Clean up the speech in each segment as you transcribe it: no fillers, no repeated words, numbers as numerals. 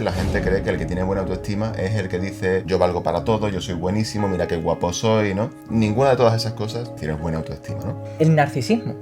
La gente cree que el que tiene buena autoestima es el que dice yo valgo para todo, yo soy buenísimo, mira qué guapo soy, ¿no? Ninguna de todas esas cosas tienes buena autoestima, ¿no? El narcisismo.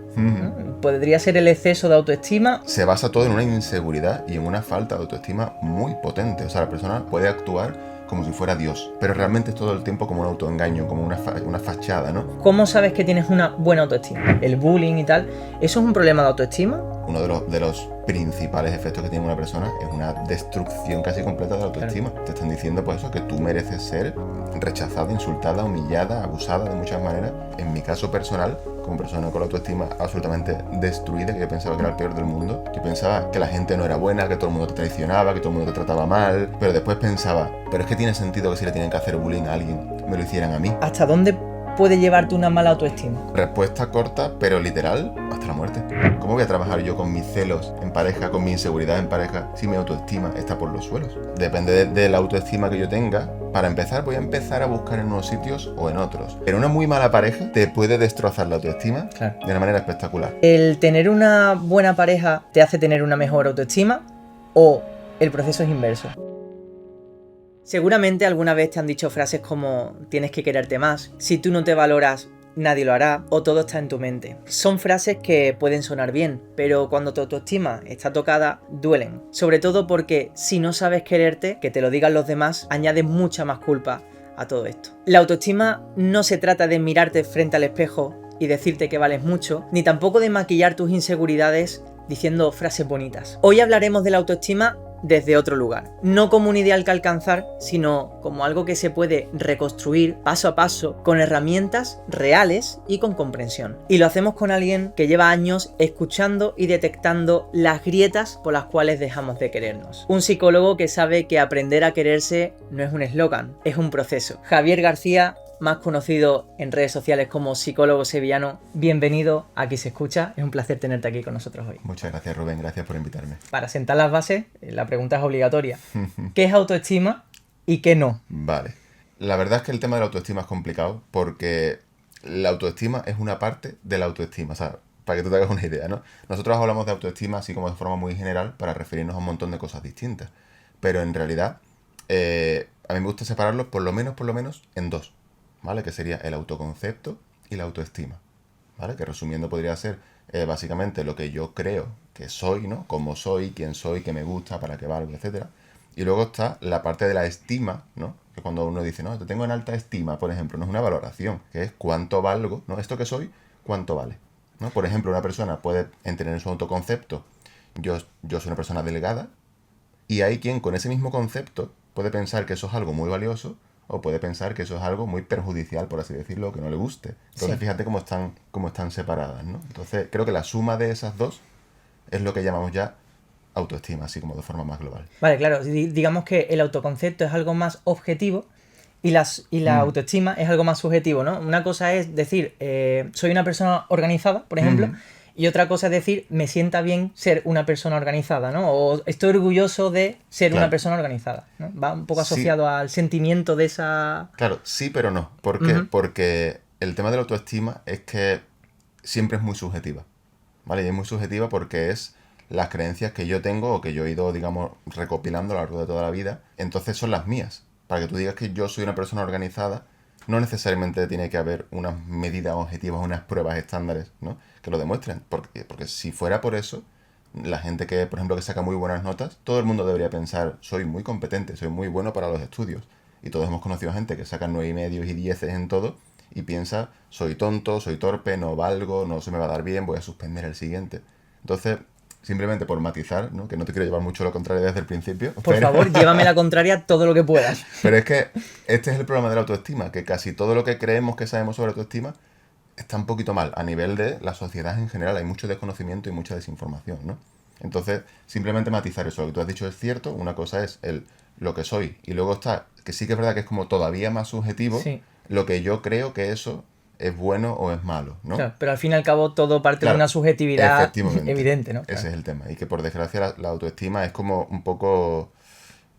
Podría ser el exceso de autoestima. Se basa todo en una inseguridad y en una falta de autoestima muy potente. O sea, la persona puede actuar como si fuera Dios, pero realmente es todo el tiempo como un autoengaño, como una fachada, ¿no? ¿Cómo sabes que tienes una buena autoestima? El bullying y tal, ¿eso es un problema de autoestima? Uno de los principales efectos que tiene una persona es una destrucción casi completa de la autoestima. Claro. Te están diciendo pues eso, que tú mereces ser rechazada, insultada, humillada, abusada de muchas maneras. En mi caso personal, como persona con la autoestima absolutamente destruida, que yo pensaba que era el peor del mundo, yo pensaba que la gente no era buena, que todo el mundo te traicionaba, que todo el mundo te trataba mal, pero después pensaba, pero es que tiene sentido que si le tienen que hacer bullying a alguien, me lo hicieran a mí. ¿Hasta dónde puede llevarte una mala autoestima? Respuesta corta, pero literal, hasta la muerte. ¿Cómo voy a trabajar yo con mis celos en pareja, con mi inseguridad en pareja, si mi autoestima está por los suelos? Depende de la autoestima que yo tenga. Para empezar, voy a empezar a buscar en unos sitios o en otros. Pero una muy mala pareja te puede destrozar la autoestima de una manera espectacular. ¿El tener una buena pareja te hace tener una mejor autoestima o el proceso es inverso? Seguramente alguna vez te han dicho frases como tienes que quererte más, si tú no te valoras, nadie lo hará, o todo está en tu mente. Son frases que pueden sonar bien, pero cuando tu autoestima está tocada, duelen. Sobre todo porque si no sabes quererte, que te lo digan los demás, añade mucha más culpa a todo esto. La autoestima no se trata de mirarte frente al espejo y decirte que vales mucho, ni tampoco de maquillar tus inseguridades diciendo frases bonitas. Hoy hablaremos de la autoestima desde otro lugar, no como un ideal que alcanzar, sino como algo que se puede reconstruir paso a paso con herramientas reales y con comprensión. Y lo hacemos con alguien que lleva años escuchando y detectando las grietas por las cuales dejamos de querernos. Un psicólogo que sabe que aprender a quererse no es un eslogan, es un proceso. Javier García, más conocido en redes sociales como psicólogo sevillano, bienvenido a Aquí se escucha, es un placer tenerte aquí con nosotros hoy. Muchas gracias, Rubén, gracias por invitarme. Para sentar las bases, la pregunta es obligatoria. ¿Qué es autoestima y qué no? Vale, la verdad es que el tema de la autoestima es complicado porque la autoestima es una parte de la autoestima, o sea, para que tú te hagas una idea, ¿no? Nosotros hablamos de autoestima así como de forma muy general para referirnos a un montón de cosas distintas, pero en realidad a mí me gusta separarlos por lo menos en dos. ¿Vale? Que sería el autoconcepto y la autoestima, ¿vale? Que resumiendo podría ser básicamente lo que yo creo que soy, ¿no? Cómo soy, quién soy, qué me gusta, para qué valgo, etcétera. Y luego está la parte de la estima, ¿no? Que cuando uno dice, no, te tengo en alta estima, por ejemplo, no es una valoración, que es cuánto valgo, ¿no? Esto que soy, cuánto vale, ¿no? Por ejemplo, una persona puede tener en su autoconcepto, yo soy una persona delgada, y hay quien con ese mismo concepto puede pensar que eso es algo muy valioso, o puede pensar que eso es algo muy perjudicial, por así decirlo, que no le guste. Entonces, sí, fíjate cómo están separadas, ¿no? Entonces, creo que la suma de esas dos es lo que llamamos ya autoestima, así como de forma más global. Vale, claro. Digamos que el autoconcepto es algo más objetivo y la autoestima es algo más subjetivo, ¿no? Una cosa es decir, soy una persona organizada, por ejemplo, y otra cosa es decir, me sienta bien ser una persona organizada, ¿no? O estoy orgulloso de ser una persona organizada, ¿no? Va un poco asociado al sentimiento de esa... Claro, sí, pero no. ¿Por qué? Porque el tema de la autoestima es que siempre es muy subjetiva, ¿vale? Y es muy subjetiva porque es las creencias que yo tengo o que yo he ido, digamos, recopilando a lo largo de toda la vida. Entonces son las mías. Para que tú digas que yo soy una persona organizada, no necesariamente tiene que haber unas medidas objetivas, unas pruebas estándares, ¿no? Que lo demuestren. Porque si fuera por eso, la gente que, por ejemplo, que saca muy buenas notas, todo el mundo debería pensar, soy muy competente, soy muy bueno para los estudios. Y todos hemos conocido gente que saca 9,5 y 10 en todo y piensa, soy tonto, soy torpe, no valgo, no se me va a dar bien, voy a suspender el siguiente. Entonces, simplemente por matizar, ¿no? Que no te quiero llevar mucho lo contrario desde el principio. Por favor, llévame la contraria todo lo que puedas. Pero es que este es el problema de la autoestima, que casi todo lo que creemos que sabemos sobre autoestima está un poquito mal. A nivel de la sociedad en general hay mucho desconocimiento y mucha desinformación, ¿no? Entonces, simplemente matizar eso. Lo que tú has dicho es cierto. Una cosa es lo que soy. Y luego está, que sí que es verdad que es como todavía más subjetivo, sí, lo que yo creo que eso es bueno o es malo, ¿no? Claro, pero al fin y al cabo todo parte de una subjetividad evidente, ¿no? Claro. Ese es el tema. Y que por desgracia la autoestima es como un poco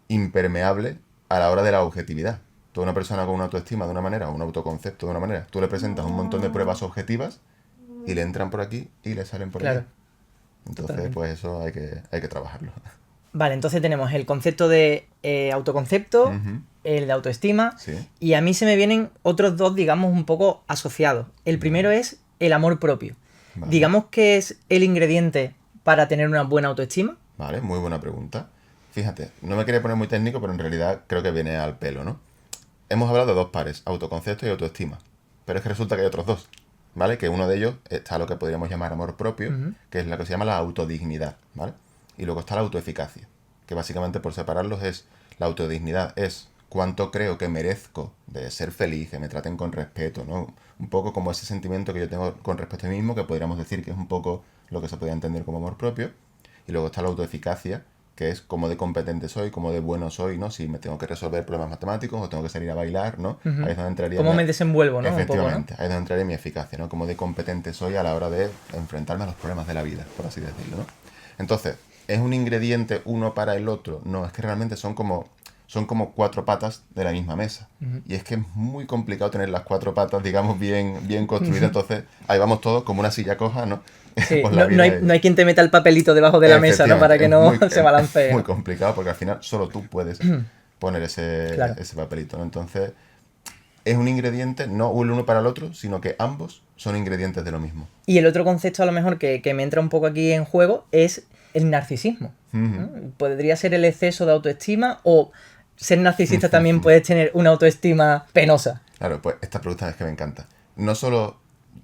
impermeable a la hora de la objetividad. Tú a una persona con una autoestima de una manera o un autoconcepto de una manera, tú le presentas un montón de pruebas objetivas y le entran por aquí y le salen por allá. Entonces, totalmente, pues eso hay que trabajarlo. Vale, entonces tenemos el concepto de autoconcepto, Ujú. el de autoestima, Sí. y a mí se me vienen otros dos, digamos, un poco asociados. El primero es el amor propio. Vale. Digamos que es el ingrediente para tener una buena autoestima. Vale, muy buena pregunta. Fíjate, no me quería poner muy técnico, pero en realidad creo que viene al pelo, ¿no? Hemos hablado de dos pares, autoconcepto y autoestima. Pero es que resulta que hay otros dos, ¿vale? Que uno de ellos está lo que podríamos llamar amor propio, que es lo que se llama la autodignidad, ¿vale? Y luego está la autoeficacia, que básicamente por separarlos es, la autodignidad es cuánto creo que merezco de ser feliz, que me traten con respeto, ¿no? Un poco como ese sentimiento que yo tengo con respecto a mí mismo, que podríamos decir que es un poco lo que se podría entender como amor propio. Y luego está la autoeficacia, que es cómo de competente soy, cómo de bueno soy, ¿no? Si me tengo que resolver problemas matemáticos o tengo que salir a bailar, ¿no? Ahí es donde entraría ¿Cómo me desenvuelvo, no? Un poco, ¿no? Efectivamente, ahí es donde entraría mi eficacia, ¿no? Cómo de competente soy a la hora de enfrentarme a los problemas de la vida, por así decirlo, ¿no? Entonces, ¿es un ingrediente uno para el otro? No, es que realmente son como cuatro patas de la misma mesa. Y es que es muy complicado tener las cuatro patas, digamos, bien construidas. Entonces, ahí vamos todos como una silla coja, ¿no? Sí, Por la no, vida no hay quien te meta el papelito debajo de la mesa, ¿no? Para que no se balancee. Es muy ¿no? complicado porque al final solo tú puedes poner Claro. ese papelito, ¿no? Entonces, es un ingrediente, no el uno para el otro, sino que ambos son ingredientes de lo mismo. Y el otro concepto a lo mejor que me entra un poco aquí en juego es el narcisismo. ¿no? Podría ser el exceso de autoestima o ser narcisista también puedes tener una autoestima penosa. Claro, pues esta pregunta es que me encanta. No solo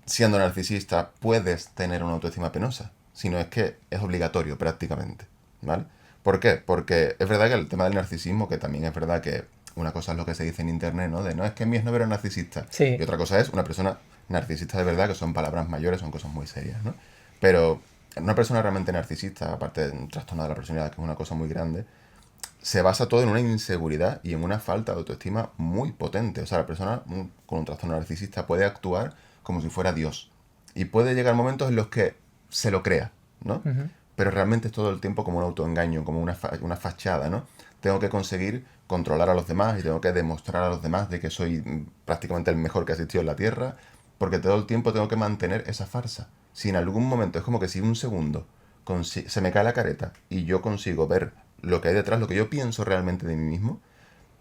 siendo narcisista puedes tener una autoestima penosa, sino es que es obligatorio prácticamente, ¿vale? ¿Por qué? Porque es verdad que el tema del narcisismo, que también es verdad que una cosa es lo que se dice en internet, ¿no? De no, es que mi exnovio era narcisista. Sí. Y otra cosa es una persona narcisista de verdad, que son palabras mayores, son cosas muy serias, ¿no? Pero una persona realmente narcisista, aparte de un trastorno de la personalidad, que es una cosa muy grande, se basa todo en una inseguridad y en una falta de autoestima muy potente. O sea, la persona con un trastorno narcisista puede actuar como si fuera Dios. Y puede llegar momentos en los que se lo crea, ¿no? Pero realmente es todo el tiempo como un autoengaño, como una fachada, ¿no? Tengo que conseguir controlar a los demás y tengo que demostrar a los demás de que soy prácticamente el mejor que ha existido en la Tierra, porque todo el tiempo tengo que mantener esa farsa. Si en algún momento, es como que si un segundo se me cae la careta y yo consigo ver lo que hay detrás, lo que yo pienso realmente de mí mismo,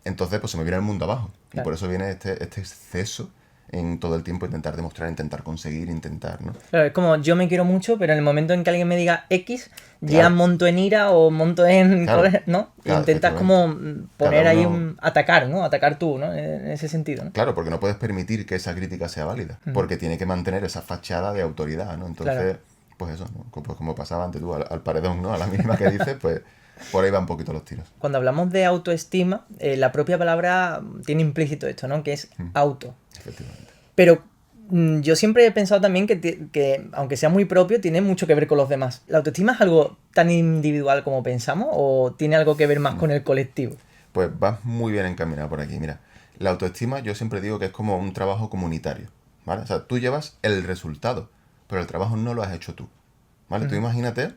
entonces pues se me viene el mundo abajo. Claro. Y por eso viene este exceso en todo el tiempo intentar demostrar, intentar conseguir, intentar, ¿no? Claro, es como yo me quiero mucho, pero en el momento en que alguien me diga X, ya Claro. monto en ira o monto en... Claro. ¿no? Claro, Intentas efectivamente. como poner Cada ahí uno- atacar, ¿no? Atacar tú, ¿no? En ese sentido, ¿no? Claro, porque no puedes permitir que esa crítica sea válida, porque tiene que mantener esa fachada de autoridad, ¿no? Entonces, Claro. pues eso, ¿no? Pues como pasaba antes tú, al paredón, ¿no? A la mínima que dices, pues por ahí van un poquito los tiros. Cuando hablamos de autoestima, la propia palabra tiene implícito esto, ¿no? Que es auto. Efectivamente. Pero yo siempre he pensado también que, aunque sea muy propio, tiene mucho que ver con los demás. ¿La autoestima es algo tan individual como pensamos o tiene algo que ver más con el colectivo? Pues vas muy bien encaminado por aquí. Mira, la autoestima yo siempre digo que es como un trabajo comunitario, ¿vale? O sea, tú llevas el resultado, pero el trabajo no lo has hecho tú, ¿vale? Tú imagínate,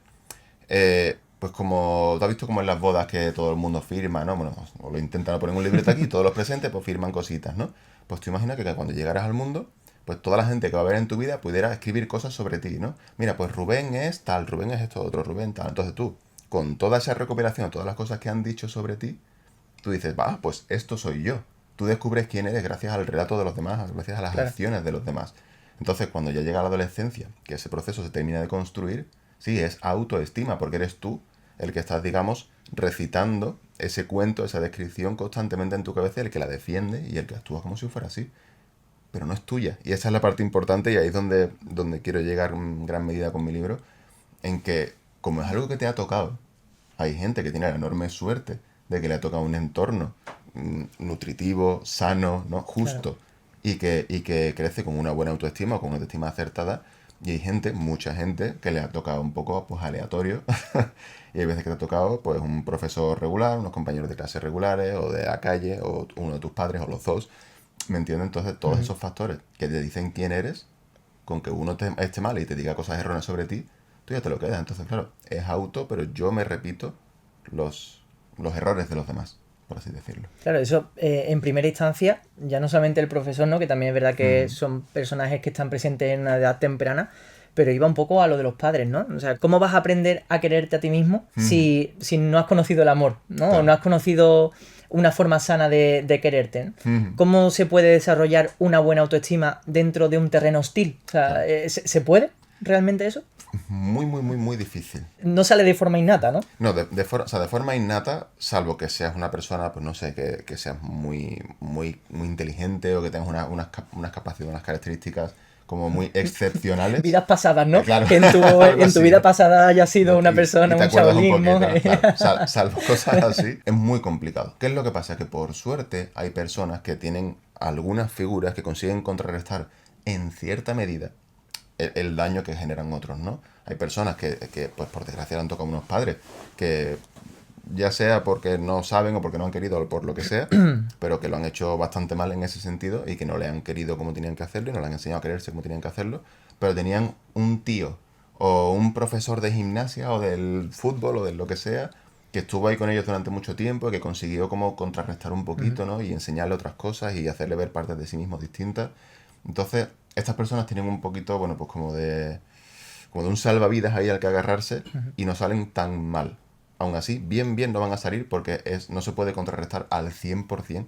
pues como, tú has visto como en las bodas que todo el mundo firma, ¿no? Bueno, o lo intentan poner en un libreto aquí, todos los presentes pues firman cositas, ¿no? Pues tú imaginas que cuando llegaras al mundo, pues toda la gente que va a ver en tu vida pudiera escribir cosas sobre ti, ¿no? Mira, pues Rubén es tal, Rubén es esto otro, Rubén tal. Entonces tú, con toda esa recopilación, todas las cosas que han dicho sobre ti, tú dices, va, pues esto soy yo. Tú descubres quién eres gracias al relato de los demás, gracias a las Claro. acciones de los demás. Entonces, cuando ya llega la adolescencia, que ese proceso se termina de construir, sí, es autoestima, porque eres tú el que estás, digamos, recitando ese cuento, esa descripción constantemente en tu cabeza, el que la defiende y el que actúa como si fuera así. Pero no es tuya. Y esa es la parte importante y ahí es donde quiero llegar en gran medida con mi libro, en que, como es algo que te ha tocado, hay gente que tiene la enorme suerte de que le ha tocado un entorno nutritivo, sano, ¿no? Justo, y que crece con una buena autoestima o con una autoestima acertada. Y hay gente, mucha gente, que le ha tocado un poco pues aleatorio. Y hay veces que te ha tocado pues un profesor regular, unos compañeros de clase regulares, o de la calle, o uno de tus padres, o los dos. ¿Me entiendes? Entonces, todos esos factores que te dicen quién eres, con que uno esté mal y te diga cosas erróneas sobre ti, tú ya te lo quedas. Entonces, claro, es auto, pero yo me repito los errores de los demás, por así decirlo. Claro, eso en primera instancia, ya no solamente el profesor, ¿no? Que también es verdad que son personajes que están presentes en una edad temprana, pero iba un poco a lo de los padres, ¿no? O sea, ¿cómo vas a aprender a quererte a ti mismo si no has conocido el amor, ¿no? Claro. O no has conocido una forma sana de quererte, ¿no? ¿Cómo se puede desarrollar una buena autoestima dentro de un terreno hostil? O sea, ¿se puede realmente eso? Muy, muy, muy, muy difícil. No sale de forma innata, ¿no? No, o sea, de forma innata, salvo que seas una persona, pues no sé, que seas muy, muy, muy inteligente o que tengas unas capacidades, unas características como muy excepcionales. Vidas pasadas, ¿no? Claro. Que en tu vida pasada haya sido una persona, y te un acuerdas chabolín, ¿no? poquito, claro. Salvo cosas así, es muy complicado. ¿Qué es lo que pasa? Que por suerte hay personas que tienen algunas figuras que consiguen contrarrestar en cierta medida el daño que generan otros, ¿no? Hay personas que, pues por desgracia, le han tocado unos padres que, ya sea porque no saben o porque no han querido o por lo que sea, pero que lo han hecho bastante mal en ese sentido y que no le han querido como tenían que hacerlo y no le han enseñado a quererse como tenían que hacerlo, pero tenían un tío o un profesor de gimnasia o del fútbol o de lo que sea que estuvo ahí con ellos durante mucho tiempo y que consiguió como contrarrestar un poquito, ¿no? Y enseñarle otras cosas y hacerle ver partes de sí mismo distintas. Entonces, estas personas tienen un poquito, bueno, pues como de un salvavidas ahí al que agarrarse y no salen tan mal. Aún así, bien no van a salir porque no se puede contrarrestar al 100%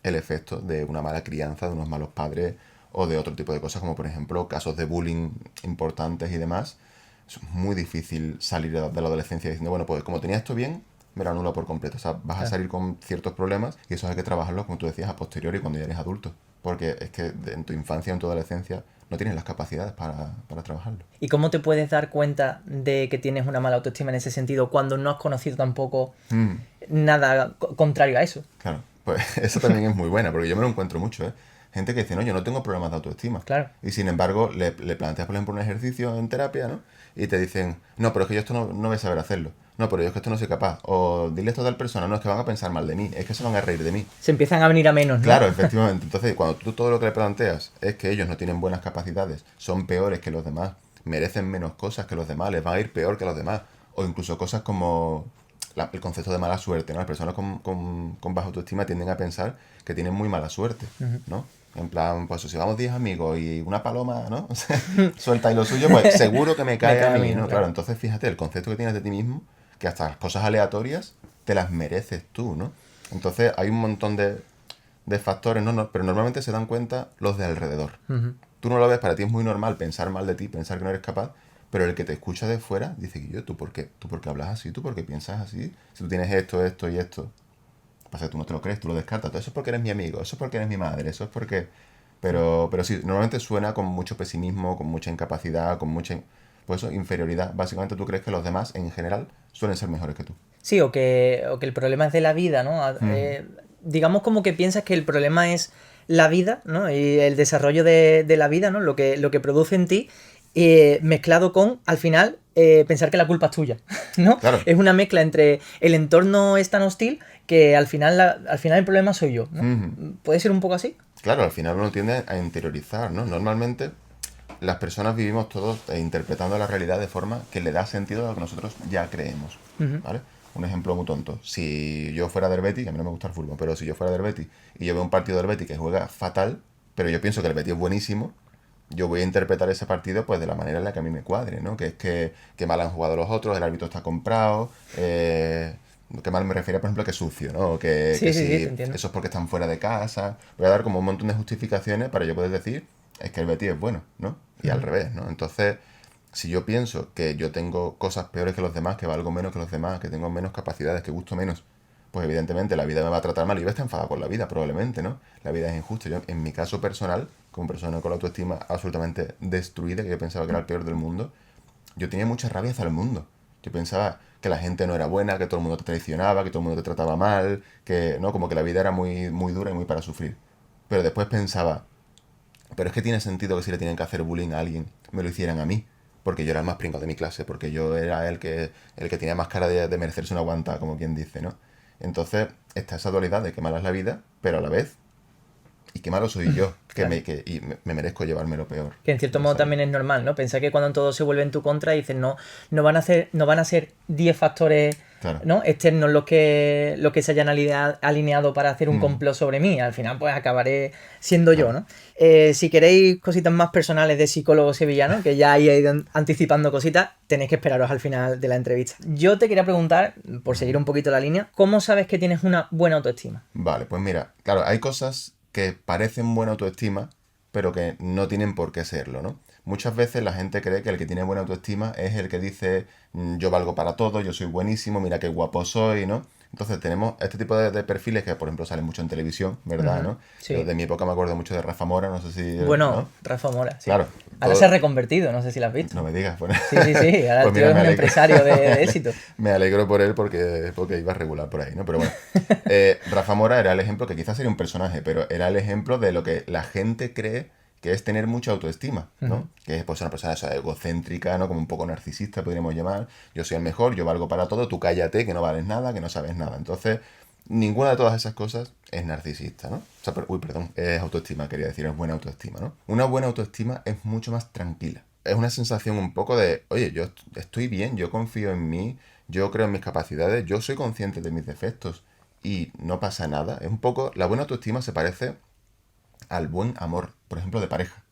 el efecto de una mala crianza, de unos malos padres o de otro tipo de cosas, como por ejemplo casos de bullying importantes y demás. Es muy difícil salir de la adolescencia diciendo, bueno, pues como tenía esto bien, me lo anulo por completo. O sea, vas a salir con ciertos problemas y eso hay que trabajarlo, como tú decías, a posteriori cuando ya eres adulto. Porque es que en tu infancia, en tu adolescencia, no tienes las capacidades para trabajarlo. ¿Y cómo te puedes dar cuenta de que tienes una mala autoestima en ese sentido cuando no has conocido tampoco nada contrario a eso? Claro, pues eso también es muy buena, porque yo me lo encuentro mucho, ¿eh? Gente que dice, no, yo no tengo problemas de autoestima. Claro. Y sin embargo, le planteas, por ejemplo, un ejercicio en terapia, ¿no? Y te dicen, no, pero es que yo esto no voy a saber hacerlo. No, pero yo es que esto no soy capaz. O dile esto a tal persona, no, es que van a pensar mal de mí, es que se van a reír de mí. Se empiezan a venir a menos, ¿no? Claro, efectivamente. Entonces, cuando tú todo lo que le planteas es que ellos no tienen buenas capacidades, son peores que los demás, merecen menos cosas que los demás, les va a ir peor que los demás, o incluso cosas como el concepto de mala suerte, ¿no? Las personas con baja autoestima tienden a pensar que tienen muy mala suerte, ¿no? En plan, pues si vamos 10 amigos y una paloma, ¿no? Suelta y lo suyo, pues seguro que me cae a mí, ¿no? Claro, entonces fíjate, el concepto que tienes de ti mismo, que hasta las cosas aleatorias te las mereces tú, ¿no? Entonces hay un montón de factores, ¿no? Pero normalmente se dan cuenta los de alrededor. Tú no lo ves, para ti es muy normal pensar mal de ti, pensar que no eres capaz, pero el que te escucha de fuera dice que ¿tú por qué hablas así? ¿Tú por qué piensas así? Si tú tienes esto y esto. Pasa que tú no te lo crees, tú lo descartas. Todo eso es porque eres mi amigo, eso es porque eres mi madre, eso es porque... Pero sí, normalmente suena con mucho pesimismo, con mucha incapacidad, con mucha... Pues eso, inferioridad. Básicamente tú crees que los demás, en general, suelen ser mejores que tú. Sí, o que el problema es de la vida, ¿no? Digamos como que piensas que el problema es la vida, ¿no? Y el desarrollo de la vida, ¿no? Lo que produce en ti, mezclado con, al final, pensar que la culpa es tuya, ¿no? Claro. Es una mezcla entre el entorno es tan hostil que al final el problema soy yo, ¿no? ¿Puede ser un poco así? Claro, al final uno tiende a interiorizar, ¿no? Normalmente las personas vivimos todos interpretando la realidad de forma que le da sentido a lo que nosotros ya creemos, ¿vale? Un ejemplo muy tonto. Si yo fuera del Betis, que a mí no me gusta el fútbol, pero si yo fuera del Betis y yo veo un partido del Betis que juega fatal, pero yo pienso que el Betis es buenísimo, yo voy a interpretar ese partido pues de la manera en la que a mí me cuadre, ¿no? Que es que mal han jugado los otros, el árbitro está comprado, que mal me refiero, por ejemplo, que sucio, ¿no? Que Sí, si te entiendo. eso es porque están fuera de casa. Voy a dar como un montón de justificaciones para yo poder decir, es que el Betis es bueno, ¿no? Y al revés, ¿no? Entonces, si yo pienso que yo tengo cosas peores que los demás, que valgo menos que los demás, que tengo menos capacidades, que gusto menos, pues evidentemente la vida me va a tratar mal y yo voy a estar enfadado con la vida, probablemente, ¿no? La vida es injusta. Yo, en mi caso personal, como persona con la autoestima absolutamente destruida, que yo pensaba que era el peor del mundo, yo tenía mucha rabia hacia el mundo. Yo pensaba que la gente no era buena, que todo el mundo te traicionaba, que todo el mundo te trataba mal, que, ¿no? Como que la vida era muy, muy dura y muy para sufrir. Pero después pensaba, pero es que tiene sentido que si le tienen que hacer bullying a alguien, me lo hicieran a mí. Porque yo era el más pringado de mi clase, porque yo era el que tenía más cara de merecerse una guanta, como quien dice, ¿no? Entonces, está esa dualidad de que mala es la vida, pero a la vez, y qué malo soy yo, Claro. me merezco llevarme lo peor. Que en cierto modo también es normal, ¿no? Pensar que cuando todo se vuelve en tu contra dices, no van a ser 10 factores Claro. ¿no? Externos los que se hayan alineado para hacer un complot sobre mí. Al final, pues acabaré siendo yo, ¿no? Si queréis cositas más personales de psicólogo sevillano, que ya he ido anticipando cositas, tenéis que esperaros al final de la entrevista. Yo te quería preguntar, por seguir un poquito la línea, ¿cómo sabes que tienes una buena autoestima? Vale, pues mira, claro, hay cosas que parecen buena autoestima, pero que no tienen por qué serlo, ¿no? Muchas veces la gente cree que el que tiene buena autoestima es el que dice yo valgo para todo, yo soy buenísimo, mira qué guapo soy, ¿no? Entonces tenemos este tipo de perfiles que, por ejemplo, salen mucho en televisión, ¿verdad? ¿No? Sí. Yo de mi época me acuerdo mucho de Rafa Mora, no sé si... Bueno, ¿no? Rafa Mora, sí. Claro. Ahora se ha reconvertido, no sé si lo has visto. No me digas. Bueno. Sí, ahora Pues el tío mira, es un empresario de éxito. Me alegro por él porque iba a regular por ahí, ¿no? Pero bueno, Rafa Mora era el ejemplo, que quizás sería un personaje, pero era el ejemplo de lo que la gente cree que es tener mucha autoestima, ¿no? Que es pues una persona egocéntrica, ¿no? Como un poco narcisista, podríamos llamar. Yo soy el mejor, yo valgo para todo, tú cállate, que no vales nada, que no sabes nada. Entonces, ninguna de todas esas cosas es narcisista, ¿no? O sea, es autoestima, quería decir, es buena autoestima, ¿no? Una buena autoestima es mucho más tranquila. Es una sensación un poco de, oye, yo estoy bien, yo confío en mí, yo creo en mis capacidades, yo soy consciente de mis defectos y no pasa nada. Es un poco, la buena autoestima se parece al buen amor, por ejemplo, de pareja,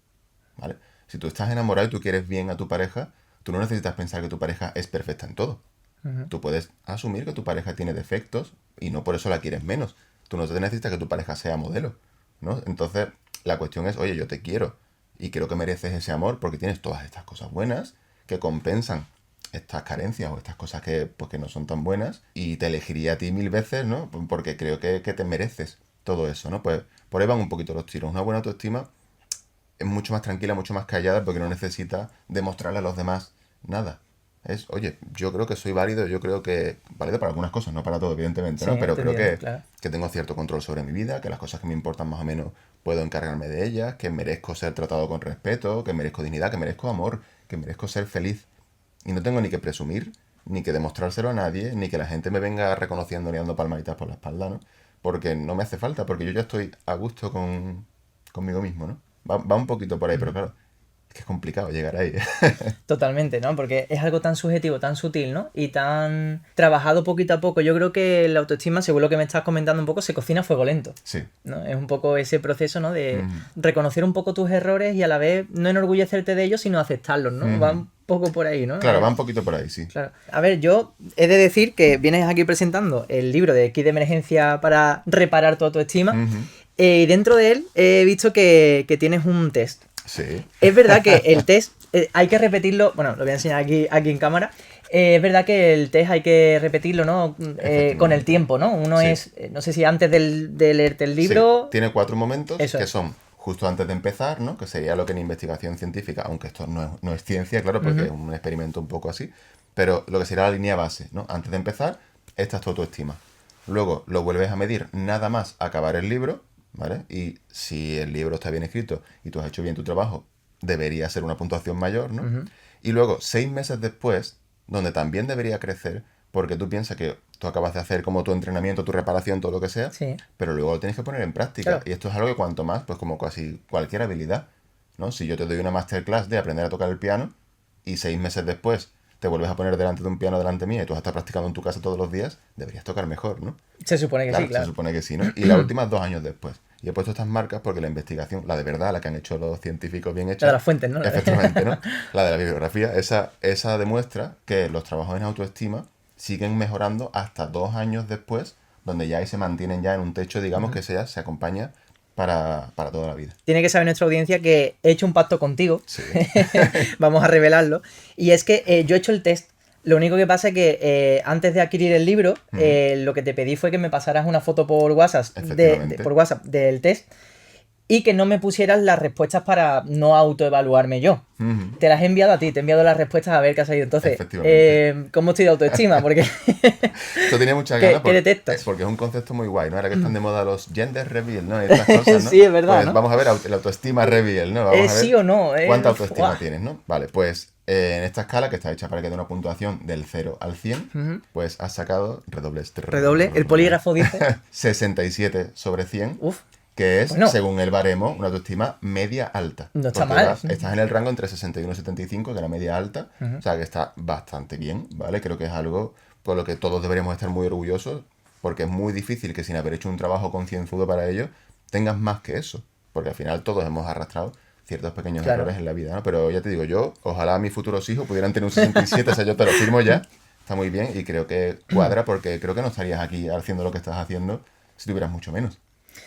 ¿vale? Si tú estás enamorado y tú quieres bien a tu pareja, tú no necesitas pensar que tu pareja es perfecta en todo. Tú puedes asumir que tu pareja tiene defectos y no por eso la quieres menos. Tú no te necesitas que tu pareja sea modelo, ¿no? Entonces, la cuestión es, oye, yo te quiero y creo que mereces ese amor porque tienes todas estas cosas buenas que compensan estas carencias o estas cosas que, pues, que no son tan buenas y te elegiría a ti 1000 veces, ¿no? Porque creo que te mereces todo eso, ¿no? Pues por ahí van un poquito los tiros. Una buena autoestima es mucho más tranquila, mucho más callada porque no necesita demostrarle a los demás nada. Es, oye, yo creo que soy válido, yo creo que... Válido para algunas cosas, no para todo, evidentemente, ¿no? Sí, Pero creo que, claro, que tengo cierto control sobre mi vida, que las cosas que me importan más o menos puedo encargarme de ellas, que merezco ser tratado con respeto, que merezco dignidad, que merezco amor, que merezco ser feliz. Y no tengo ni que presumir, ni que demostrárselo a nadie, ni que la gente me venga reconociendo ni dando palmaditas por la espalda, ¿no? Porque no me hace falta, porque yo ya estoy a gusto conmigo mismo, ¿no? Va un poquito por ahí, pero claro, es que es complicado llegar ahí. Totalmente, ¿no? Porque es algo tan subjetivo, tan sutil, ¿no? Y tan trabajado poquito a poco. Yo creo que la autoestima, según lo que me estás comentando un poco, se cocina a fuego lento. Sí. ¿No? Es un poco ese proceso, ¿no? De reconocer un poco tus errores y a la vez no enorgullecerte de ellos, sino aceptarlos, ¿no? Va un poco por ahí, ¿no? Claro, va un poquito por ahí, sí. Claro. A ver, yo he de decir que vienes aquí presentando el libro de Kit de Emergencia para reparar tu autoestima. Y dentro de él he visto que tienes un test. Sí. Es verdad que el test hay que repetirlo, bueno, lo voy a enseñar aquí en cámara. Es verdad que el test hay que repetirlo, ¿no? Con el tiempo, ¿no? Uno Sí. es, no sé si antes de leerte el libro... Sí. Tiene 4 momentos Eso que es. son justo antes de empezar, ¿no? Que sería lo que en investigación científica, aunque esto no es ciencia, claro, porque es un experimento un poco así, pero lo que sería la línea base, ¿no? Antes de empezar, esta es tu autoestima. Luego lo vuelves a medir nada más acabar el libro, ¿vale? Y si el libro está bien escrito y tú has hecho bien tu trabajo, debería ser una puntuación mayor, ¿no? Y luego, 6 meses después, donde también debería crecer, porque tú piensas que tú acabas de hacer como tu entrenamiento, tu reparación, todo lo que sea, Sí. pero luego lo tienes que poner en práctica. Claro. Y esto es algo que cuanto más, pues como casi cualquier habilidad, ¿no? Si yo te doy una masterclass de aprender a tocar el piano y 6 meses después te vuelves a poner delante de un piano delante mía y tú vas a estar practicando en tu casa todos los días, deberías tocar mejor, ¿no? Se supone que sí, claro. Se supone que sí, ¿no? Y las últimas 2 años después. Y he puesto estas marcas porque la investigación, la de verdad, la que han hecho los científicos bien hecha... La de las fuentes, ¿no? Efectivamente, ¿no? La de la bibliografía, esa demuestra que los trabajos en autoestima siguen mejorando hasta 2 años después, donde ya ahí se mantienen ya en un techo, digamos, que se acompaña para toda la vida. Tiene que saber nuestra audiencia que he hecho un pacto contigo. Sí. Vamos a revelarlo. Y es que yo he hecho el test. Lo único que pasa es que antes de adquirir el libro, lo que te pedí fue que me pasaras una foto por WhatsApp, por WhatsApp del test y que no me pusieras las respuestas para no autoevaluarme yo. Te las he enviado a ti, te he enviado las respuestas a ver qué ha salido. Entonces, ¿cómo estoy de autoestima? Porque Tú tenías muchas ganas ¿Qué detectas? porque es un concepto muy guay, ¿no? Ahora que están de moda los gender reveal, ¿no? Estas cosas, ¿no? Sí, es verdad, Pues ¿no? vamos a ver el autoestima reveal, ¿no? Vamos a ver ¿Sí o no? cuánta autoestima ¡Guau! tienes, ¿no? Vale, pues en esta escala, que está hecha para que dé una puntuación del 0 al 100, pues has sacado, Redoble, el polígrafo dice... 67 sobre 100. Uf. Que es, Bueno. según el baremo, una autoestima media alta. No está Porque mal. estás en el rango entre 61 y 75, que es la media alta. O sea, que está bastante bien, ¿vale? Creo que es algo por lo que todos deberíamos estar muy orgullosos, porque es muy difícil que sin haber hecho un trabajo concienzudo para ello, tengas más que eso. Porque al final todos hemos arrastrado ciertos pequeños Claro. errores en la vida, ¿no? Pero ya te digo, yo, ojalá mis futuros hijos pudieran tener un 67, o sea, yo te lo firmo ya, está muy bien y creo que cuadra porque creo que no estarías aquí haciendo lo que estás haciendo si tuvieras mucho menos.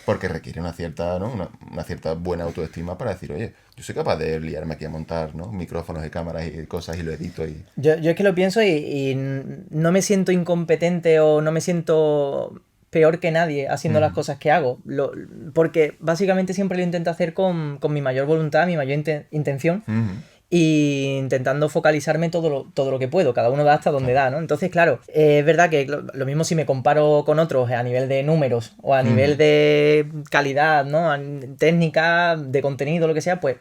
Porque requiere una cierta, ¿no? Una cierta buena autoestima para decir, oye, yo soy capaz de liarme aquí a montar, ¿no? Micrófonos y cámaras y cosas y lo edito y... Yo es que lo pienso y no me siento incompetente o no me siento peor que nadie haciendo las Ujú, cosas que hago. Porque básicamente siempre lo intento hacer con mi mayor voluntad, mi mayor intención ujú, y intentando focalizarme todo lo que puedo. Cada uno da hasta donde claro. da, ¿no? Entonces, claro, es verdad que lo mismo si me comparo con otros a nivel de números o a nivel Ujú, de calidad, ¿no? Técnica, de contenido, lo que sea, pues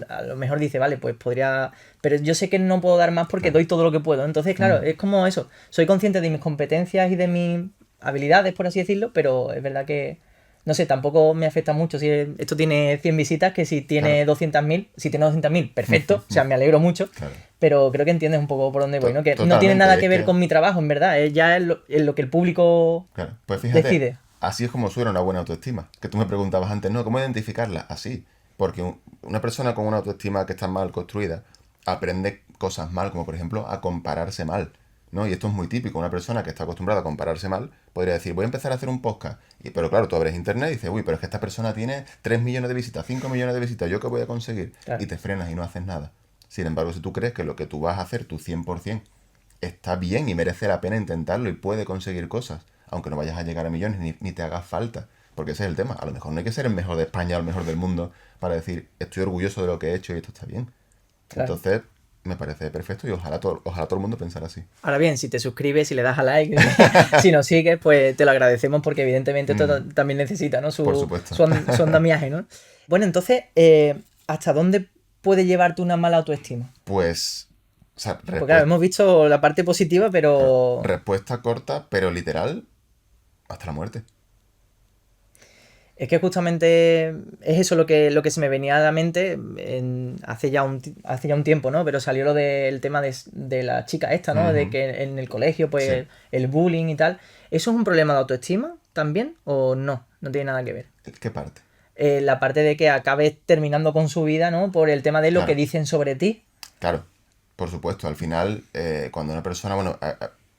a lo mejor dice, vale, pues podría... Pero yo sé que no puedo dar más porque claro. doy todo lo que puedo. Entonces, claro, Ujú, es como eso. Soy consciente de mis competencias y de mis habilidades, por así decirlo, pero es verdad que, no sé, tampoco me afecta mucho si esto tiene 100 visitas que si tiene claro. 200.000. Si tiene 200.000, perfecto, o sea, me alegro mucho, Claro. pero creo que entiendes un poco por dónde voy, ¿no? Que no tiene nada Totalmente, es que ver que... con mi trabajo, en verdad, ya es lo que el público Claro, pues fíjate, decide. así es como suena una buena autoestima. Que tú me preguntabas antes, ¿no? ¿Cómo identificarla? Así. Porque una persona con una autoestima que está mal construida aprende cosas mal, como por ejemplo a compararse mal, ¿no? Y esto es muy típico. Una persona que está acostumbrada a compararse mal podría decir, voy a empezar a hacer un podcast. Pero claro, tú abres internet y dices, uy, pero es que esta persona tiene 3 millones de visitas, 5 millones de visitas, ¿yo qué voy a conseguir? Y Claro, te frenas y no haces nada. Sin embargo, si tú crees que lo que tú vas a hacer, tu 100%, está bien y merece la pena intentarlo y puede conseguir cosas, aunque no vayas a llegar a millones ni te haga falta. Porque ese es el tema. A lo mejor no hay que ser el mejor de España o el mejor del mundo para decir estoy orgulloso de lo que he hecho y esto está bien. claro. Entonces, me parece perfecto y ojalá todo el mundo pensara así. Ahora bien, si te suscribes, si le das a like, si nos sigues, pues te lo agradecemos porque evidentemente esto Mm, también necesita, ¿no? por supuesto. Su andamiaje, ¿no? Bueno, entonces, ¿hasta dónde puede llevarte una mala autoestima? Pues, o sea, Porque claro, hemos visto la parte positiva, claro, pero respuesta corta, pero literal, hasta la muerte. es que justamente es eso lo que se me venía a la mente hace ya un tiempo, ¿no? Pero salió lo del tema de la chica esta, ¿no? De Ujú, que en el colegio, sí. pues, el bullying y tal. ¿Eso es un problema de autoestima también? ¿O no? No tiene nada que ver. ¿Qué parte? La parte de que acabes terminando con su vida, ¿no? Por el tema de lo que Claro. dicen sobre ti. Claro, por supuesto. Al final, cuando una persona, bueno,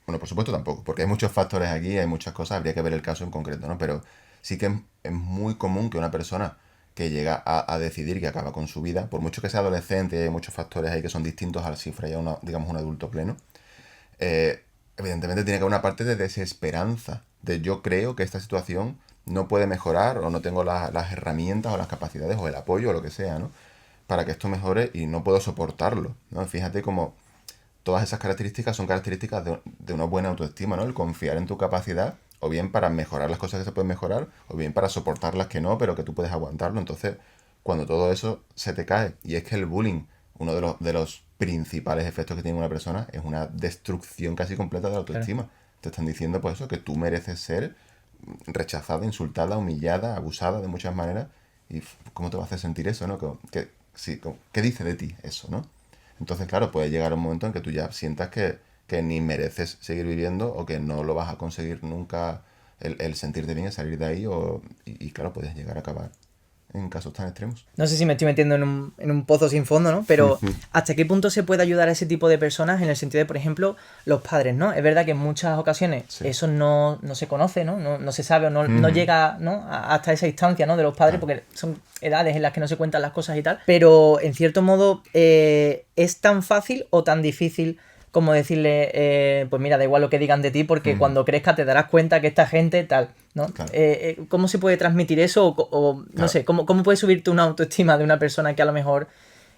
bueno, por supuesto tampoco, porque hay muchos factores aquí, hay muchas cosas, habría que ver el caso en concreto, ¿no? Pero sí que es muy común que una persona que llega a decidir que acaba con su vida, por mucho que sea adolescente, y hay muchos factores ahí que son distintos al si fuera ya digamos, un adulto pleno, evidentemente tiene que haber una parte de desesperanza, de yo creo que esta situación no puede mejorar o no tengo las herramientas o las capacidades o el apoyo o lo que sea, ¿no? Para que esto mejore y no puedo soportarlo, ¿no? Fíjate como todas esas características son características de una buena autoestima, ¿no? El confiar en tu capacidad, o bien para mejorar las cosas que se pueden mejorar, o bien para soportar las que no, pero que tú puedes aguantarlo. Entonces, cuando todo eso se te cae, y es que el bullying, uno de los principales efectos que tiene una persona, es una destrucción casi completa de la Claro. autoestima. Te están diciendo, pues eso, que tú mereces ser rechazada, insultada, humillada, abusada de muchas maneras. ¿Y cómo te va a hacer sentir eso, no? Sí, ¿qué dice de ti eso, no? Entonces, claro, puede llegar un momento en que tú ya sientas que ni mereces seguir viviendo o que no lo vas a conseguir nunca el sentirte bien, el salir de ahí y claro, puedes llegar a acabar en casos tan extremos. No sé si me estoy metiendo en un pozo sin fondo, ¿no? Pero ¿hasta qué punto se puede ayudar a ese tipo de personas en el sentido de, por ejemplo, los padres, ¿no? Es verdad que en muchas ocasiones Sí. eso no se conoce, ¿no? No se sabe o no Ujú, llega, ¿no? Hasta esa instancia, ¿no? De los padres, claro. porque son edades en las que no se cuentan las cosas y tal. Pero, en cierto modo, ¿es tan fácil o tan difícil como decirle, pues mira, da igual lo que digan de ti, porque Ujú, cuando crezca te darás cuenta que esta gente tal, ¿no? claro, ¿Cómo se puede transmitir eso? No claro. sé, ¿cómo puede subirte una autoestima de una persona que a lo mejor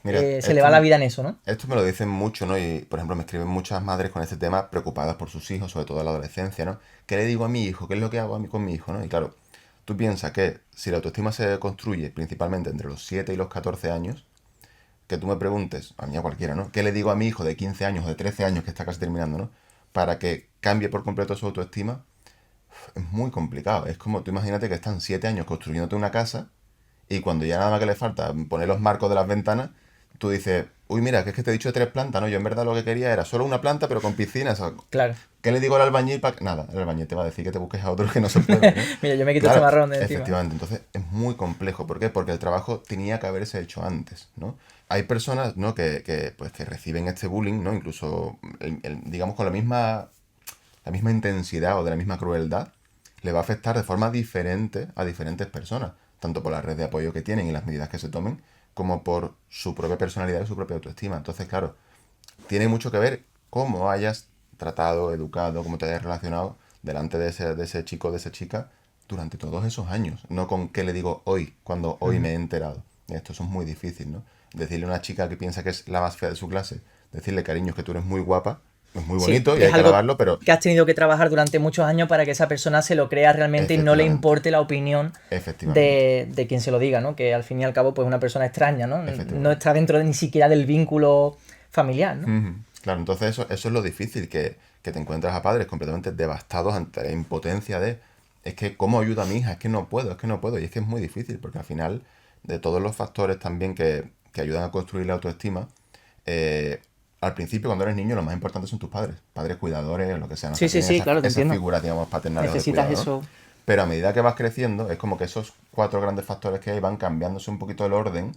Mira, se le va la vida en eso, ¿no? esto me lo dicen mucho, ¿no? Y, por ejemplo, me escriben muchas madres con este tema preocupadas por sus hijos, sobre todo en la adolescencia, ¿no? ¿Qué le digo a mi hijo? ¿Qué es lo que hago a mí con mi hijo, ¿no? Y claro, tú piensas que si la autoestima se construye principalmente entre los 7 y los 14 años, que tú me preguntes, a mí a cualquiera, ¿no? ¿Qué le digo a mi hijo de 15 años o de 13 años que está casi terminando, ¿no? Para que cambie por completo su autoestima, es muy complicado. Es como, tú imagínate que están 7 años construyéndote una casa y cuando ya nada más que le falta poner los marcos de las ventanas, tú dices, uy, mira, que es que te he dicho 3 plantas, ¿no? Yo en verdad lo que quería era solo una planta, pero con piscina. O sea, Claro. ¿qué le digo al albañil? Nada, el albañil te va a decir que te busques a otro que no se puede, ¿no? Mira, yo me quito este Claro, marrón de encima. efectivamente. Entonces es muy complejo. ¿Por qué? Porque el trabajo tenía que haberse hecho antes, ¿no? Hay personas, ¿no? Pues, que reciben este bullying, ¿no? Incluso, digamos, con la misma intensidad o de la misma crueldad, le va a afectar de forma diferente a diferentes personas, tanto por la red de apoyo que tienen y las medidas que se tomen, como por su propia personalidad y su propia autoestima. Entonces, claro, tiene mucho que ver cómo hayas tratado, educado, cómo te hayas relacionado delante de ese chico o de esa chica durante todos esos años. No con qué le digo hoy, cuando hoy me he enterado. Y esto es muy difícil, ¿no? Decirle a una chica que piensa que es la más fea de su clase, decirle, cariño, es que tú eres muy guapa, es muy Sí, bonito y es hay que algo alabarlo, pero que has tenido que trabajar durante muchos años para que esa persona se lo crea realmente y no le efectivamente, importe la opinión efectivamente, de quien se lo diga, ¿no? Que al fin y al cabo, pues una persona extraña, ¿no? No efectivamente. está dentro ni siquiera del vínculo familiar, ¿no? Ujú. Claro, entonces eso es lo difícil, que te encuentras a padres completamente devastados ante la impotencia de, es que, ¿cómo ayudo a mi hija? Es que no puedo, y es que es muy difícil, porque al final, de todos los factores también que ayudan a construir la autoestima, eh, al principio, cuando eres niño, lo más importante son tus padres cuidadores, lo que sea, ¿no? O Sí, sea, sí, tienen sí, esas, claro, te esas entiendo. figuras, digamos, paternales o de Necesitas cuidado, ¿no? eso. Pero a medida que vas creciendo, es como que esos 4 grandes factores que hay van cambiándose un poquito el orden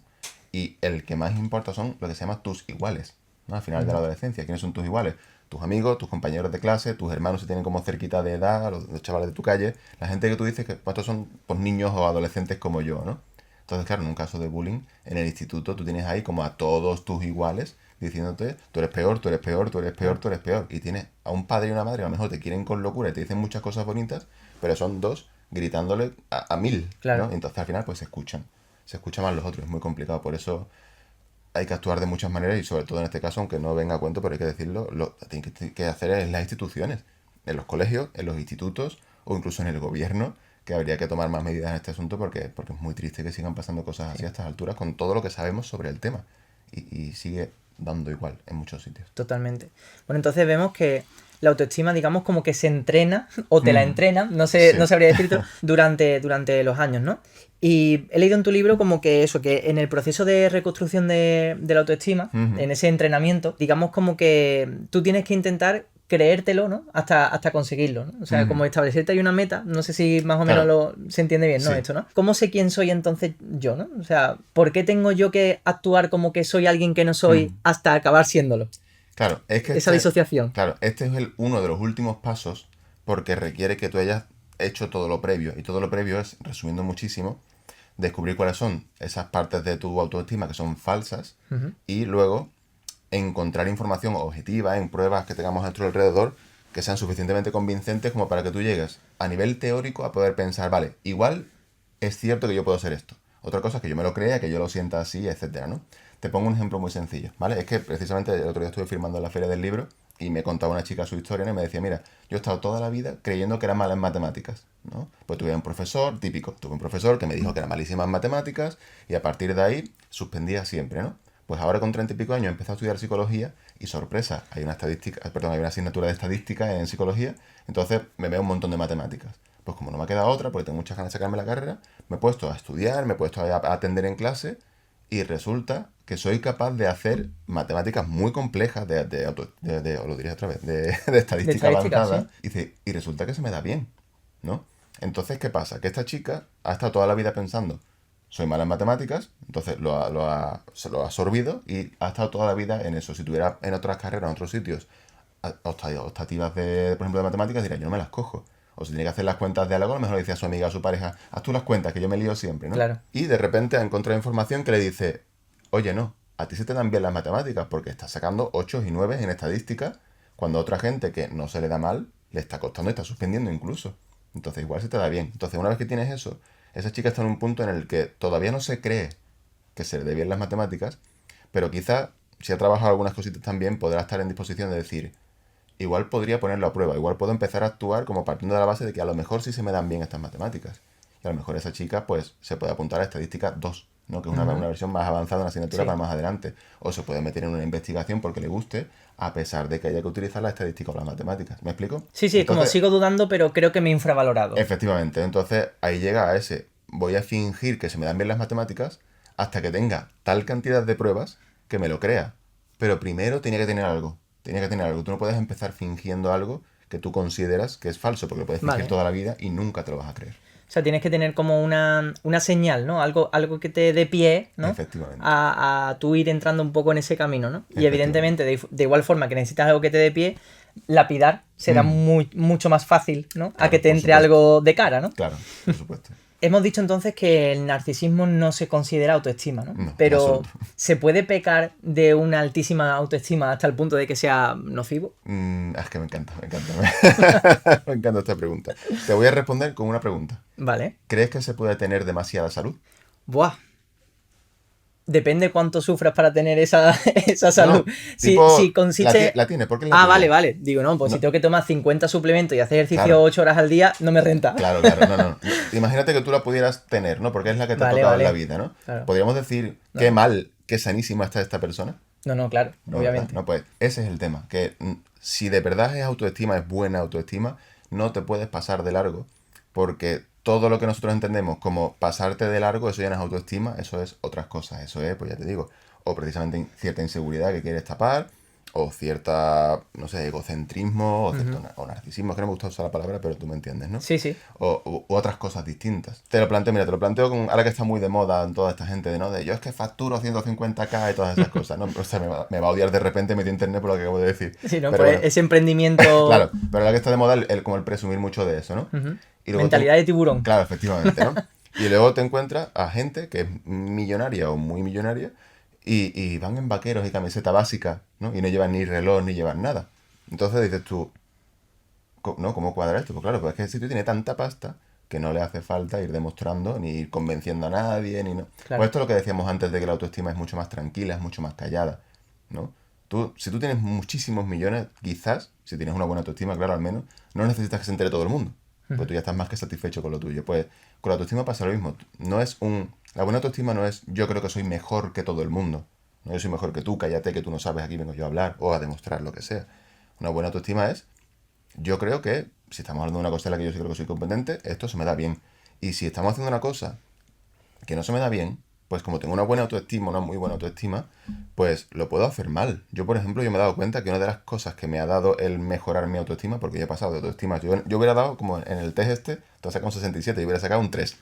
y el que más importa son lo que se llama tus iguales, ¿no? Al final de la Ujú. adolescencia, ¿quiénes son tus iguales? Tus amigos, tus compañeros de clase, tus hermanos si tienen como cerquita de edad, los chavales de tu calle, la gente que tú dices que pues, estos son pues, niños o adolescentes como yo, ¿no? Entonces, claro, en un caso de bullying, en el instituto tú tienes ahí como a todos tus iguales diciéndote, tú eres peor, tú eres peor, tú eres peor, Claro. tú eres peor. Y tienes a un padre y una madre que a lo mejor te quieren con locura y te dicen muchas cosas bonitas, pero son dos gritándole a mil, ¿no? Claro. Y entonces al final pues se escuchan más los otros, es muy complicado. Por eso hay que actuar de muchas maneras y sobre todo en este caso, aunque no venga a cuento, pero hay que decirlo, lo que tienen que hacer es en las instituciones, en los colegios, en los institutos o incluso en el gobierno, que habría que tomar más medidas en este asunto porque es muy triste que sigan pasando cosas así Sí. a estas alturas con todo lo que sabemos sobre el tema. Y sigue dando igual en muchos sitios. Totalmente. Bueno, entonces vemos que la autoestima, digamos, como que se entrena o te la Mm, entrenan, no sí. sabría decirlo, durante los años, ¿no? Y he leído en tu libro como que eso, que en el proceso de reconstrucción de la autoestima, Ujú, en ese entrenamiento, digamos como que tú tienes que intentar creértelo, ¿no? Hasta conseguirlo, ¿no? O sea, ujú. como establecerte ahí una meta, no sé si más o menos Claro, se entiende bien, ¿no? sí, Esto, ¿no? ¿Cómo sé quién soy entonces yo, ¿no? O sea, ¿por qué tengo yo que actuar como que soy alguien que no soy mm, hasta acabar siéndolo? claro, es que Esa disociación. este es uno de los últimos pasos porque requiere que tú hayas hecho todo lo previo. Y todo lo previo es, resumiendo muchísimo, descubrir cuáles son esas partes de tu autoestima que son falsas Ujú. y luego encontrar información objetiva en pruebas que tengamos a nuestro alrededor que sean suficientemente convincentes como para que tú llegues a nivel teórico a poder pensar, vale, igual es cierto que yo puedo ser esto. Otra cosa es que yo me lo crea, que yo lo sienta así, etcétera, ¿no? Te pongo un ejemplo muy sencillo, ¿vale? Es que precisamente el otro día estuve firmando en la feria del libro y me contaba una chica su historia, ¿no? Y me decía, mira, yo he estado toda la vida creyendo que era mala en matemáticas, ¿no? Pues tuve un profesor, típico, tuve un profesor que me dijo que era malísima en matemáticas y a partir de ahí suspendía siempre, ¿no? Pues ahora con 30 y pico años he empezado a estudiar psicología y sorpresa, hay una asignatura de estadística en psicología, entonces me veo un montón de matemáticas. Pues como no me queda otra, porque tengo muchas ganas de sacarme la carrera, me he puesto a estudiar, me he puesto a atender en clase y resulta que soy capaz de hacer matemáticas muy complejas o lo diré otra vez, de De estadística estadística, sí. avanzada y resulta que se me da bien, ¿no? Entonces, ¿qué pasa? Que esta chica ha estado toda la vida pensando, soy mala en matemáticas, entonces se lo ha absorbido y ha estado toda la vida en eso. Si tuviera en otras carreras, en otros sitios, optativas por ejemplo, de matemáticas, diría, yo no me las cojo. O si tiene que hacer las cuentas de algo, a lo mejor le dice a su amiga, a su pareja, haz tú las cuentas, que yo me lío siempre, ¿no? Claro. Y de repente ha encontrado información que le dice, oye, no, a ti se te dan bien las matemáticas porque estás sacando 8 y 9 en estadística, cuando a otra gente que no se le da mal, le está costando y está suspendiendo incluso. Entonces igual se te da bien. Entonces una vez que tienes eso, esa chica está en un punto en el que todavía no se cree que se le dé bien las matemáticas, pero quizá si ha trabajado algunas cositas también podrá estar en disposición de decir, igual podría ponerlo a prueba, igual puedo empezar a actuar como partiendo de la base de que a lo mejor sí se me dan bien estas matemáticas. Y a lo mejor esa chica pues se puede apuntar a estadística 2, ¿no? Que es una Ujú. versión más avanzada, una asignatura Sí. para más adelante. O se puede meter en una investigación porque le guste, a pesar de que haya que utilizar la estadística o las matemáticas. ¿Me explico? Sí, sí, es como Entonces, sigo dudando, pero creo que me he infravalorado. efectivamente, entonces ahí llega a ese, voy a fingir que se me dan bien las matemáticas hasta que tenga tal cantidad de pruebas que me lo crea. pero primero tenía que tener algo. Tenía que tener algo. Tú no puedes empezar fingiendo algo que tú consideras que es falso, porque lo puedes fingir Vale. toda la vida y nunca te lo vas a creer. O sea, tienes que tener como una señal, ¿no? Algo que te dé pie, ¿no? Efectivamente. A tú ir entrando un poco en ese camino, ¿no? Y Efectivamente. evidentemente, de igual forma que necesitas algo que te dé pie, lapidar será mucho más fácil, ¿no? A Claro, que te por entre supuesto. algo de cara, ¿no? Claro, por supuesto. Hemos dicho entonces que el narcisismo no se considera autoestima, ¿no? No, en Pero absoluto. ¿se puede pecar de una altísima autoestima hasta el punto de que sea nocivo? Es que me encanta, me encanta. Me encanta esta pregunta. Te voy a responder con una pregunta. Vale. ¿Crees que se puede tener demasiada salud? Buah. Depende cuánto sufras para tener esa salud. No, Si, tipo, si consiste... la tiene, ¿por qué la Ah, tiene? vale. Digo, no, pues No. si tengo que tomar 50 suplementos y hacer ejercicio Claro. 8 horas al día, no me renta. Claro, no. Imagínate que tú la pudieras tener, ¿no? Porque es la que te ha Vale, tocado vale. en la vida, ¿no? Claro. Podríamos decir qué mal, qué sanísima está esta persona. No, claro, No, obviamente. ¿verdad? No, pues ese es el tema. Que si de verdad es autoestima, es buena autoestima, no te puedes pasar de largo. Porque todo lo que nosotros entendemos como pasarte de largo, eso ya no es autoestima, eso es otras cosas. Eso es, pues ya te digo, o precisamente cierta inseguridad que quieres tapar, o cierta, no sé, egocentrismo, o, cierto, o narcisismo, es que no me gusta usar la palabra, pero tú me entiendes, ¿no? Sí, sí. O otras cosas distintas. Te lo planteo con, ahora que está muy de moda en toda esta gente, de yo es que facturo 150K y todas esas cosas, ¿no? O sea, me va a odiar de repente medio internet por lo que acabo de decir. Sí, ¿no? Pero Pues bueno, ese emprendimiento... claro, pero ahora que está de moda como el presumir mucho de eso, ¿no? Y luego Mentalidad de tiburón. Claro, efectivamente, ¿no? Y luego te encuentras a gente que es millonaria o muy millonaria y van en vaqueros y camiseta básica, ¿no? Y no llevan ni reloj ni llevan nada. Entonces dices tú, ¿no? ¿Cómo cuadra esto? Pues claro, pues es que el sitio tiene tanta pasta que no le hace falta ir demostrando ni ir convenciendo a nadie, ni no. Claro. Pues esto es lo que decíamos antes de que la autoestima es mucho más tranquila, es mucho más callada, ¿no? Si tú tienes muchísimos millones, quizás, si tienes una buena autoestima, claro, al menos, no necesitas que se entere todo el mundo. Pues tú ya estás más que satisfecho con lo tuyo. Pues con la autoestima pasa lo mismo. La buena autoestima no es yo creo que soy mejor que todo el mundo. No, yo soy mejor que tú, cállate que tú no sabes, aquí vengo yo a hablar o a demostrar lo que sea. Una buena autoestima es yo creo que, si estamos hablando de una cosa en la que yo sí creo que soy competente, esto se me da bien. Y si estamos haciendo una cosa que no se me da bien, pues como tengo una buena autoestima, una muy buena autoestima, pues lo puedo hacer mal. Yo, por ejemplo, yo me he dado cuenta que una de las cosas que me ha dado el mejorar mi autoestima, porque yo he pasado de autoestima, yo hubiera dado, como en el test este, te has sacado un 67 y hubiera sacado un 3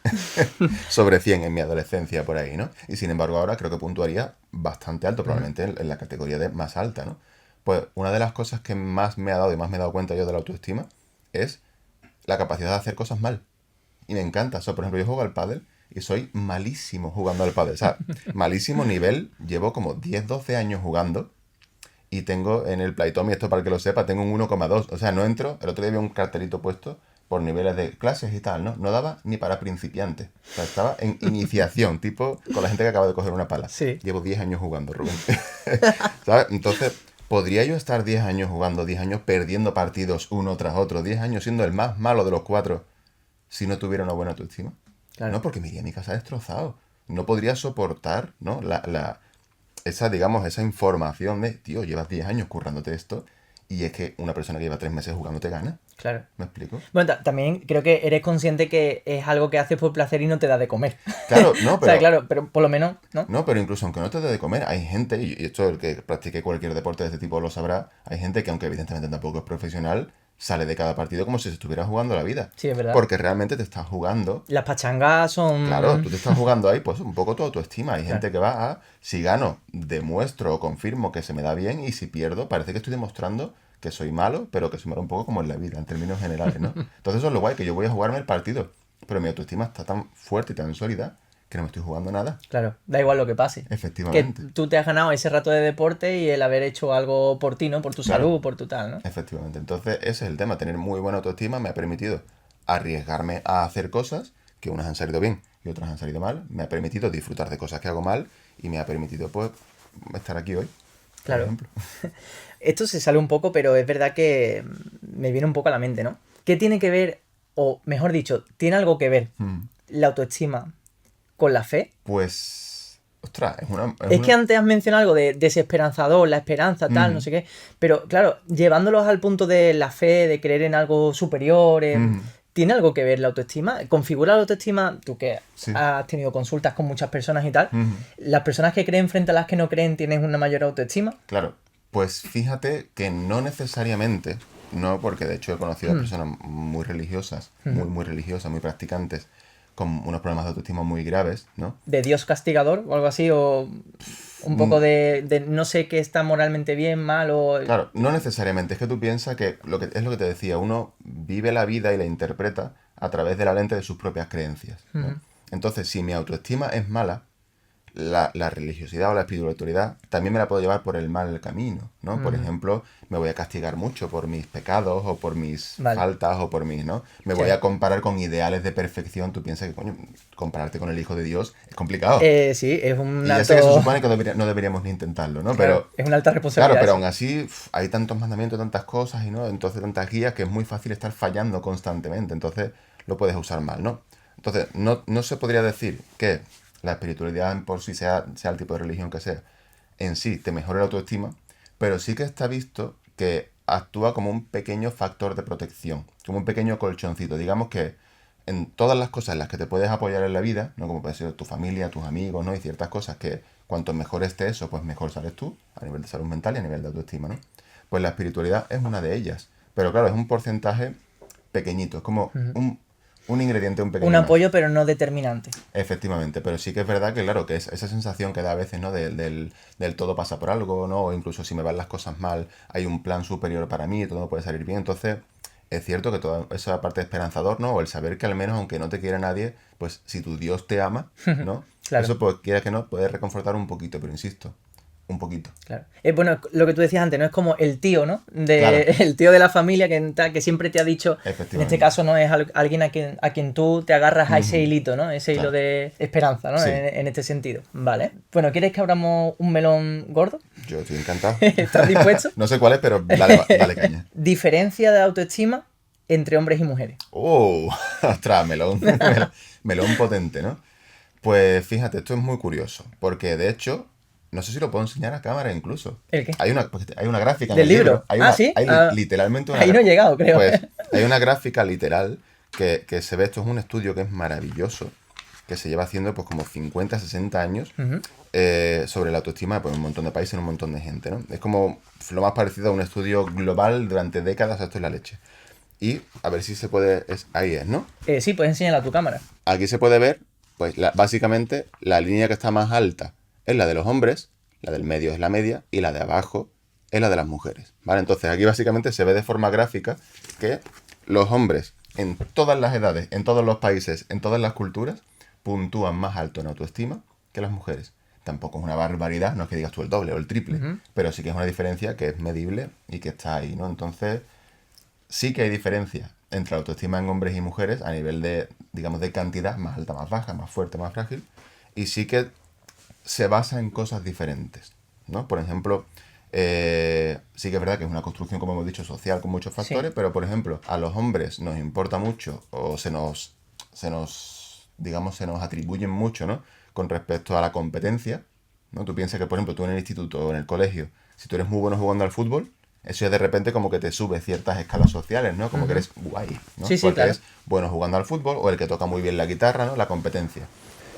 sobre 100 en mi adolescencia por ahí, ¿no? Y sin embargo ahora creo que puntuaría bastante alto, probablemente en la categoría de más alta, ¿no? Pues una de las cosas que más me ha dado y más me he dado cuenta yo de la autoestima es la capacidad de hacer cosas mal. Y me encanta. O sea, por ejemplo, yo juego al pádel y soy malísimo jugando al pádel. O sea, malísimo nivel. Llevo como 10, 12 años jugando y tengo en el Playtom, y esto para que lo sepa, tengo un 1,2. O sea, no entro. El otro día había un cartelito puesto por niveles de clases y tal, ¿no? No daba ni para principiantes. O sea, estaba en iniciación, tipo con la gente que acaba de coger una pala. Sí. Llevo 10 años jugando, Rubén. ¿Sabes? Entonces, ¿podría yo estar 10 años jugando, 10 años perdiendo partidos uno tras otro, 10 años siendo el más malo de los 4 si no tuviera una buena autoestima? Claro. No, porque me iría a mi casa destrozado. No podría soportar, ¿no? Esa información de, tío, llevas 10 años currándote esto y es que una persona que lleva 3 meses jugando te gana. Claro. ¿Me explico? Bueno, también creo que eres consciente que es algo que haces por placer y no te da de comer. Claro, no, O pero... sea, claro, pero por lo menos, ¿no? No, pero incluso aunque no te dé de comer, hay gente, y esto el que practique cualquier deporte de este tipo lo sabrá, hay gente que aunque evidentemente tampoco es profesional, sale de cada partido como si se estuviera jugando la vida. Sí, es verdad. Porque realmente te estás jugando. Las pachangas son... Claro, tú te estás jugando ahí, pues un poco tu autoestima. Hay gente que va a, si gano, demuestro o confirmo que se me da bien, y si pierdo, parece que estoy demostrando que soy malo, pero que soy malo un poco como en la vida, en términos generales, ¿no? Entonces eso es lo guay, que yo voy a jugarme el partido, pero mi autoestima está tan fuerte y tan sólida que no me estoy jugando nada. Claro, da igual lo que pase. Que Efectivamente. tú te has ganado ese rato de deporte y el haber hecho algo por ti, ¿no? Por tu Claro. salud, por tu tal, ¿no? Efectivamente. Entonces ese es el tema, tener muy buena autoestima me ha permitido arriesgarme a hacer cosas que unas han salido bien y otras han salido mal, me ha permitido disfrutar de cosas que hago mal y me ha permitido, pues, estar aquí hoy. Claro. Por ejemplo. Esto se sale un poco, pero es verdad que me viene un poco a la mente, ¿no? ¿Qué tiene que ver, o mejor dicho, tiene algo que ver la autoestima con la fe? Pues, ostras, Es que antes has mencionado algo de desesperanzador, la esperanza, tal, no sé qué. Pero claro, llevándolos al punto de la fe, de creer en algo superior, ¿Tiene algo que ver la autoestima? ¿Configura la autoestima? Tú que Sí. has tenido consultas con muchas personas y tal. Ujú. ¿Las personas que creen frente a las que no creen tienen una mayor autoestima? Claro, pues fíjate que no necesariamente, no, porque de hecho he conocido a personas muy religiosas, muy religiosas, muy practicantes, con unos problemas de autoestima muy graves, ¿no? ¿De Dios castigador o algo así? ¿O un poco de no sé qué está moralmente bien, mal o...? Claro, no necesariamente, es que tú piensas que, es lo que te decía, uno vive la vida y la interpreta a través de la lente de sus propias creencias, ¿no? Entonces, si mi autoestima es mala, la religiosidad o la espiritualidad también me la puedo llevar por el mal camino, ¿no? Por ejemplo, me voy a castigar mucho por mis pecados o por mis Vale. faltas o por mis, ¿no? Me Sí. voy a comparar con ideales de perfección. Tú piensas que, coño, compararte con el Hijo de Dios es complicado. Sí, es un Y ya sé que se supone que no deberíamos ni intentarlo, ¿no? Claro, Pero, es una alta responsabilidad. claro, pero eso. aún así hay tantos mandamientos, tantas cosas y no, entonces tantas guías que es muy fácil estar fallando constantemente. Entonces lo puedes usar mal, ¿no? Entonces no se podría decir que la espiritualidad por sí sea el tipo de religión que sea, en sí te mejora la autoestima, pero sí que está visto que actúa como un pequeño factor de protección, como un pequeño colchoncito. Digamos que en todas las cosas en las que te puedes apoyar en la vida, ¿no? Como puede ser tu familia, tus amigos, ¿no? Y ciertas cosas que cuanto mejor esté eso, pues mejor sales tú, a nivel de salud mental y a nivel de autoestima, ¿no? Pues la espiritualidad es una de ellas. Pero claro, es un porcentaje pequeñito, es como un ingrediente un pequeño Un más. apoyo, pero no determinante. Efectivamente, pero sí que es verdad que, claro, que es esa sensación que da a veces, ¿no? Del todo pasa por algo, ¿no? O incluso si me van las cosas mal, hay un plan superior para mí, todo puede salir bien. Entonces, es cierto que toda esa parte esperanzador, ¿no? O el saber que al menos, aunque no te quiera nadie, pues si tu Dios te ama, ¿no? Claro. Eso, pues, quiera que no, puede reconfortar un poquito, pero insisto, un poquito. Claro. Bueno, lo que tú decías antes, ¿no? Es como el tío, ¿no? Claro. El tío de la familia que siempre te ha dicho, en Efectivamente. este caso, ¿no? Es alguien a quien tú te agarras a ese hilito, ¿no? Ese hilo Claro. de esperanza, ¿no? Sí. En este sentido. Vale. Bueno, ¿quieres que abramos un melón gordo? Yo estoy encantado. ¿Estás dispuesto? No sé cuál es, pero dale caña. Diferencia de autoestima entre hombres y mujeres. ¡Oh! ¡Ostras! Melón potente, ¿no? Pues fíjate, esto es muy curioso, porque de hecho, no sé si lo puedo enseñar a cámara incluso. ¿El qué? Hay una gráfica en ¿Del el libro? Hay ¿Sí? hay literalmente una Ahí no he llegado, creo. Pues hay una gráfica literal que se ve, esto es un estudio que es maravilloso, que se lleva haciendo pues como 50, 60 años sobre la autoestima pues, en un montón de países, en un montón de gente, ¿no? Es como lo más parecido a un estudio global durante décadas, esto es la leche. Y a ver si se puede... ahí es, ¿no? Sí, puedes enseñarla a tu cámara. Aquí se puede ver, pues básicamente, la línea que está más alta es la de los hombres, la del medio es la media y la de abajo es la de las mujeres, ¿vale? Entonces aquí básicamente se ve de forma gráfica que los hombres en todas las edades, en todos los países, en todas las culturas, puntúan más alto en autoestima que las mujeres. Tampoco es una barbaridad, no es que digas tú el doble o el triple, pero sí que es una diferencia que es medible y que está ahí, ¿no? Entonces, sí que hay diferencia entre la autoestima en hombres y mujeres a nivel de, digamos, de cantidad, más alta, más baja, más fuerte, más frágil, y sí que se basa en cosas diferentes, ¿no? Por ejemplo, sí que es verdad que es una construcción, como hemos dicho, social con muchos factores, Sí. pero por ejemplo, a los hombres nos importa mucho o digamos, se nos atribuyen mucho, ¿no? Con respecto a la competencia, ¿no? Tú piensas que, por ejemplo, tú en el instituto o en el colegio, si tú eres muy bueno jugando al fútbol, eso ya de repente como que te sube ciertas escalas sociales, ¿no? Como que eres guay, ¿no? Sí, sí, porque claro. eres bueno jugando al fútbol o el que toca muy bien la guitarra, ¿no? La competencia.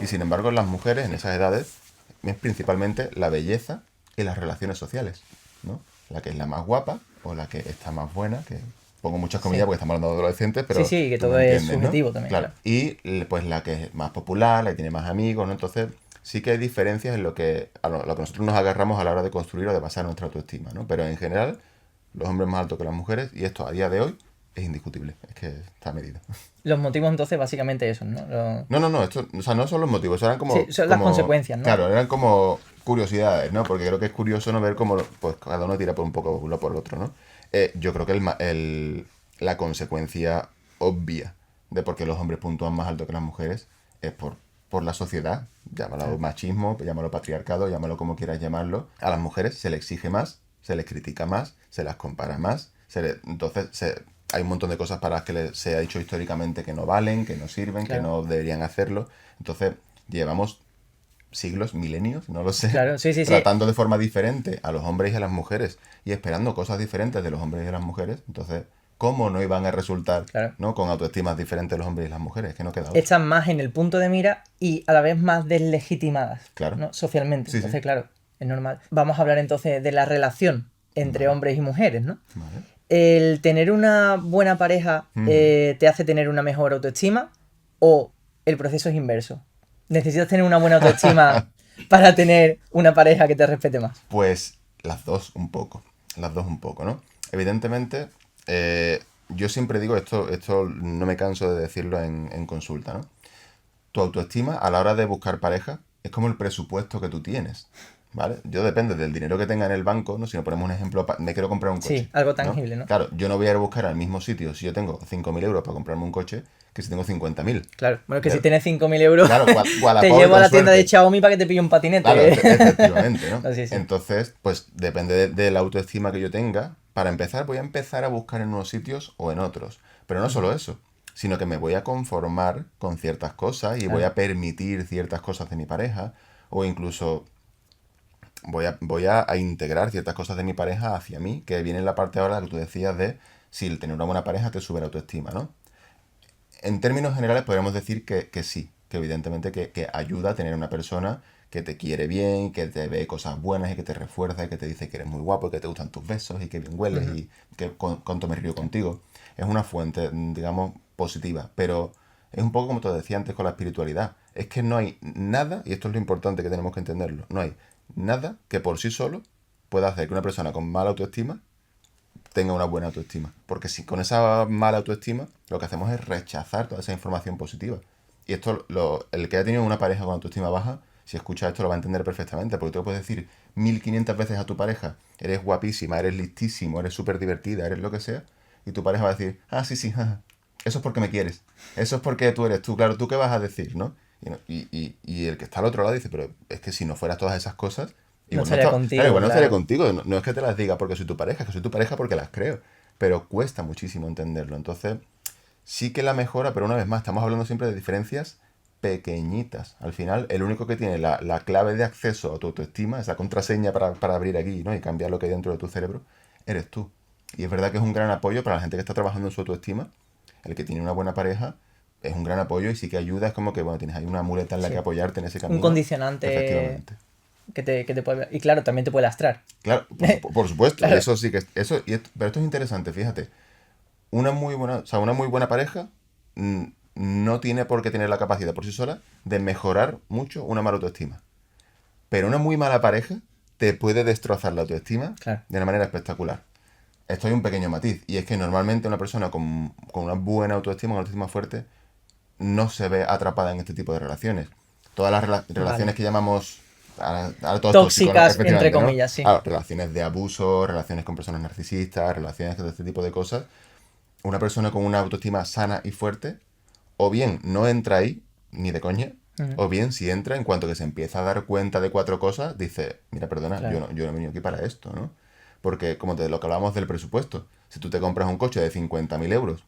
Y sin embargo, en las mujeres, en esas edades, es principalmente la belleza y las relaciones sociales, ¿no? La que es la más guapa o la que está más buena, que pongo muchas comillas Sí. porque estamos hablando de adolescentes, pero Sí, que tú todo me es entiendes, ¿no? subjetivo también, claro. Y pues la que es más popular, la que tiene más amigos, ¿no? Entonces sí que hay diferencias en lo que nosotros nos agarramos a la hora de construir o de basar nuestra autoestima, ¿no? Pero en general, los hombres más altos que las mujeres, y esto a día de hoy es indiscutible, es que está medido. Los motivos entonces básicamente esos, ¿no? No, esto, o sea, no son los motivos, eran como... Sí, son las consecuencias, ¿no? Claro, eran como curiosidades, ¿no? Porque creo que es curioso no ver cómo pues, cada uno tira por un poco uno por el otro, ¿no? Yo creo que la consecuencia obvia de por qué los hombres puntúan más alto que las mujeres es por la sociedad, llámalo machismo, llámalo patriarcado, llámalo como quieras llamarlo. A las mujeres se les exige más, se les critica más, se las compara más, hay un montón de cosas para las que se ha dicho históricamente que no valen, que no sirven, Claro. que no deberían hacerlo. Entonces, llevamos siglos, milenios, no lo sé, Claro, sí. tratando de forma diferente a los hombres y a las mujeres y esperando cosas diferentes de los hombres y de las mujeres. Entonces, ¿cómo no iban a resultar, Claro. ¿no?, con autoestimas diferentes los hombres y las mujeres? Es que no queda otra. Están más en el punto de mira y a la vez más deslegitimadas, Claro. ¿no? Socialmente. Sí, Entonces, sí. claro, es normal. Vamos a hablar entonces de la relación entre hombres y mujeres, ¿no? Vale. ¿El tener una buena pareja te hace tener una mejor autoestima o el proceso es inverso? ¿Necesitas tener una buena autoestima para tener una pareja que te respete más? Pues las dos un poco, ¿no? Evidentemente, yo siempre digo esto no me canso de decirlo en consulta, ¿no? Tu autoestima a la hora de buscar pareja es como el presupuesto que tú tienes, ¿vale? Yo depende del dinero que tenga en el banco, ¿no? Si nos ponemos un ejemplo, me quiero comprar un coche, Sí, algo ¿no? tangible, ¿no? Claro, yo no voy a ir a buscar al mismo sitio si yo tengo 5.000 euros para comprarme un coche que si tengo 50.000. Claro, bueno, que si ¿Ves? tienes 5.000 euros, Claro, Wallapop te y llevo a con la tienda de suerte. Xiaomi para que te pille un patinete. Claro, efectivamente, ¿no? No, sí, sí. Entonces, pues depende de la autoestima que yo tenga. Para empezar, voy a empezar a buscar en unos sitios o en otros. Pero no solo eso, sino que me voy a conformar con ciertas cosas y voy Claro. a permitir ciertas cosas de mi pareja, o incluso voy a integrar ciertas cosas de mi pareja hacia mí, que viene en la parte ahora que tú decías de si el tener una buena pareja te sube la autoestima, ¿no? En términos generales podríamos decir que sí, que evidentemente que ayuda a tener una persona que te quiere bien, que te ve cosas buenas y que te refuerza y que te dice que eres muy guapo y que te gustan tus besos y que bien hueles y que cuánto me río contigo. Es una fuente, digamos, positiva, pero es un poco como te decía antes con la espiritualidad. Es que no hay nada, y esto es lo importante que tenemos que entenderlo, no hay nada que por sí solo pueda hacer que una persona con mala autoestima tenga una buena autoestima. Porque si con esa mala autoestima lo que hacemos es rechazar toda esa información positiva. Y esto, el que haya tenido una pareja con autoestima baja, si escucha esto lo va a entender perfectamente. Porque tú le puedes decir 1.500 veces a tu pareja, eres guapísima, eres listísimo, eres súper divertida, eres lo que sea. Y tu pareja va a decir, ah, sí, sí, jaja. Eso es porque me quieres. Eso es porque tú eres tú. Claro, ¿tú qué vas a decir, no? Y el que está al otro lado dice, pero es que si no fueras todas esas cosas, No igual no, estaría claro, contigo, igual no estaría claro. contigo. No, no es que te las diga porque soy tu pareja, es que soy tu pareja porque las creo. Pero cuesta muchísimo entenderlo. Entonces, sí que la mejora, pero una vez más, estamos hablando siempre de diferencias pequeñitas. Al final, el único que tiene la clave de acceso a tu autoestima, esa contraseña para abrir aquí, ¿no?, y cambiar lo que hay dentro de tu cerebro, eres tú. Y es verdad que es un gran apoyo para la gente que está trabajando en su autoestima. El que tiene una buena pareja es un gran apoyo y sí que ayuda. Es como que, bueno, tienes ahí una muleta en la Sí. que apoyarte en ese Un camino. condicionante Efectivamente. que te puede... Y claro, también te puede lastrar. Claro, por supuesto. Claro. Eso sí que pero esto es interesante, fíjate. Una muy buena pareja no tiene por qué tener la capacidad por sí sola de mejorar mucho una mala autoestima. Pero una muy mala pareja te puede destrozar la autoestima Claro. de una manera espectacular. Esto hay un pequeño matiz, y es que normalmente una persona con una buena autoestima, una autoestima fuerte, no se ve atrapada en este tipo de relaciones. Todas las relaciones Vale. que llamamos ahora todo tóxico, ¿no? Tóxicas, entre Efectivamente, ¿no? comillas, sí. Claro, relaciones de abuso, relaciones con personas narcisistas, relaciones de este tipo de cosas. Una persona con una autoestima sana y fuerte, o bien no entra ahí, ni de coña, o bien si entra, en cuanto que se empieza a dar cuenta de 4 cosas, dice, mira, perdona, Claro. yo no he venido aquí para esto, ¿no? Porque, como te lo que hablábamos del presupuesto, si tú te compras un coche de 50.000 euros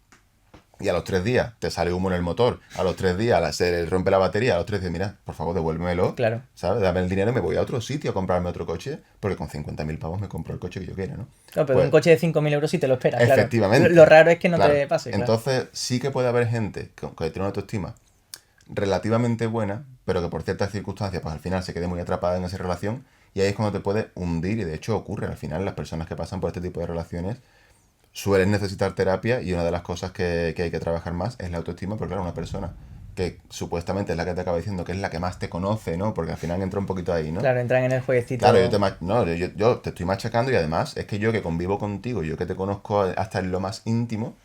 y a los 3 días te sale humo en el motor, a los 3 días se le rompe la batería, a los 3 días, mira, por favor, devuélvemelo, Claro. ¿sabes? Dame el dinero y me voy a otro sitio a comprarme otro coche, porque con 50.000 pavos me compro el coche que yo quiera, ¿no? Claro, pero Pues, un coche de 5.000 euros sí te lo esperas, claro. efectivamente. Lo raro es que no Claro. te pase, claro. Entonces, sí que puede haber gente que tiene una autoestima relativamente buena, pero que por ciertas circunstancias, pues al final se quede muy atrapada en esa relación, y ahí es cuando te puede hundir, y de hecho ocurre. Al final, las personas que pasan por este tipo de relaciones suelen necesitar terapia, y una de las cosas que hay que trabajar más es la autoestima, porque claro, una persona que supuestamente es la que te acaba diciendo que es la que más te conoce, ¿no? Porque al final entra un poquito ahí, ¿no? Claro, entran en el jueguecito. Claro, yo te estoy machacando, y además es que yo que convivo contigo, yo que te conozco hasta en lo más íntimo,